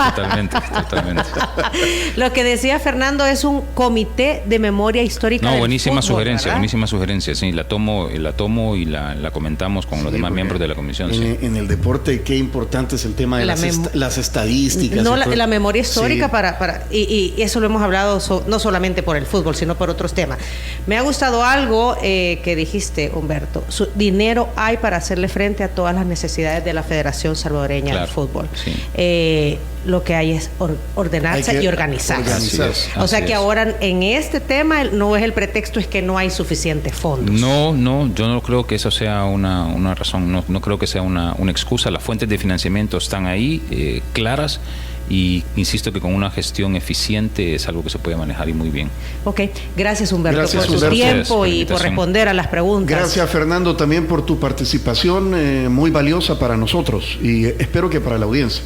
Lo que decía Fernando es un comité de memoria histórica. No, buenísima sugerencia, sí, la tomo y la comentamos con los demás miembros de la comisión. En el deporte, qué importante es el tema de las estadísticas. No, la memoria histórica y eso lo hemos hablado no solamente por el fútbol, sino por otros temas. Me ha gustado algo que dijiste, Humberto. Dinero hay para hacerle frente a todas las necesidades de la Federación Salvadoreña del Fútbol. Sí. Lo que hay es ordenarse y organizarse. O sea que ahora en este tema no es el pretexto, es que no hay suficientes fondos. No, yo no creo que eso sea una razón, no creo que sea una excusa. Las fuentes de financiamiento están ahí, claras, y insisto que con una gestión eficiente es algo que se puede manejar y muy bien. Ok, gracias Humberto por tu tiempo y por responder a las preguntas. Gracias Fernando también por tu participación, muy valiosa para nosotros y espero que para la audiencia.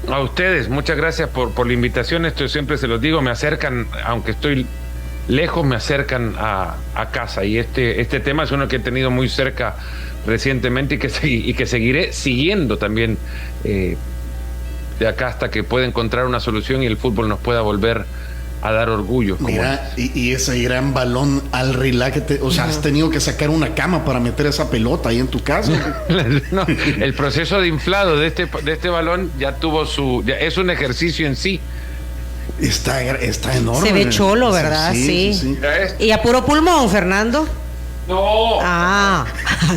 A ustedes, muchas gracias por la invitación. Esto siempre se los digo, me acercan, aunque estoy lejos, me acercan a casa. Y este tema es uno que he tenido muy cerca recientemente y que seguiré siguiendo también de acá hasta que pueda encontrar una solución y el fútbol nos pueda volver a dar orgullo. Mira, y ese gran balón al relax, o sea, has tenido que sacar una cama para meter esa pelota ahí en tu casa. No, el proceso de inflado de este balón ya tuvo es un ejercicio en sí. Está enorme. Se ve cholo, ¿verdad? Sí. ¿Y a puro pulmón, Fernando? No.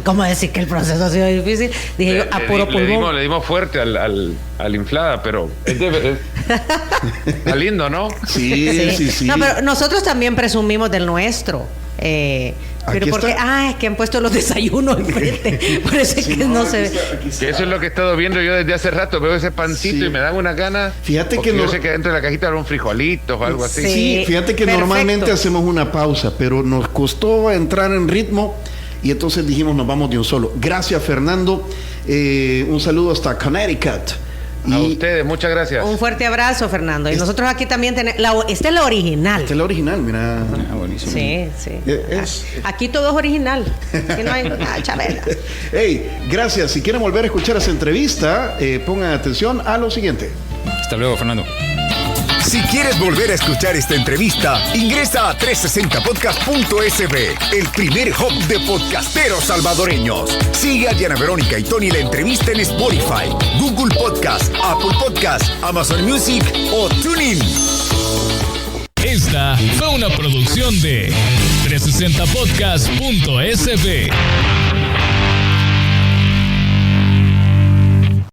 ¿Cómo decir que el proceso ha sido difícil? Dije yo, a puro pulmón. Le dimos fuerte al inflada, pero está lindo, ¿no? Sí. No, pero nosotros también presumimos del nuestro. Pero porque es que han puesto los desayunos enfrente. Por eso es que no se ve. Que eso es lo que he estado viendo yo desde hace rato. Veo ese pancito y me dan una gana. Fíjate que yo sé que dentro de la cajita habrá un frijolitos o algo así. Sí, fíjate que normalmente hacemos una pausa, pero nos costó entrar en ritmo y entonces dijimos nos vamos de un solo. Gracias, Fernando. Un saludo hasta Connecticut. A ustedes, muchas gracias. Un fuerte abrazo, Fernando. Y nosotros aquí también tenemos... Esta es la original. Esta es la original, mira. Buenísimo. Sí. Aquí todo es original. Aquí no hay Chabela. Hey, gracias. Si quieren volver a escuchar esa entrevista, pongan atención a lo siguiente. Hasta luego, Fernando. Si quieres volver a escuchar esta entrevista, ingresa a 360podcast.sb, el primer hub de podcasteros salvadoreños. Sigue a Diana Verónica y Tony la entrevista en Spotify, Google Podcast, Apple Podcast, Amazon Music o TuneIn. Esta fue una producción de 360podcast.sb.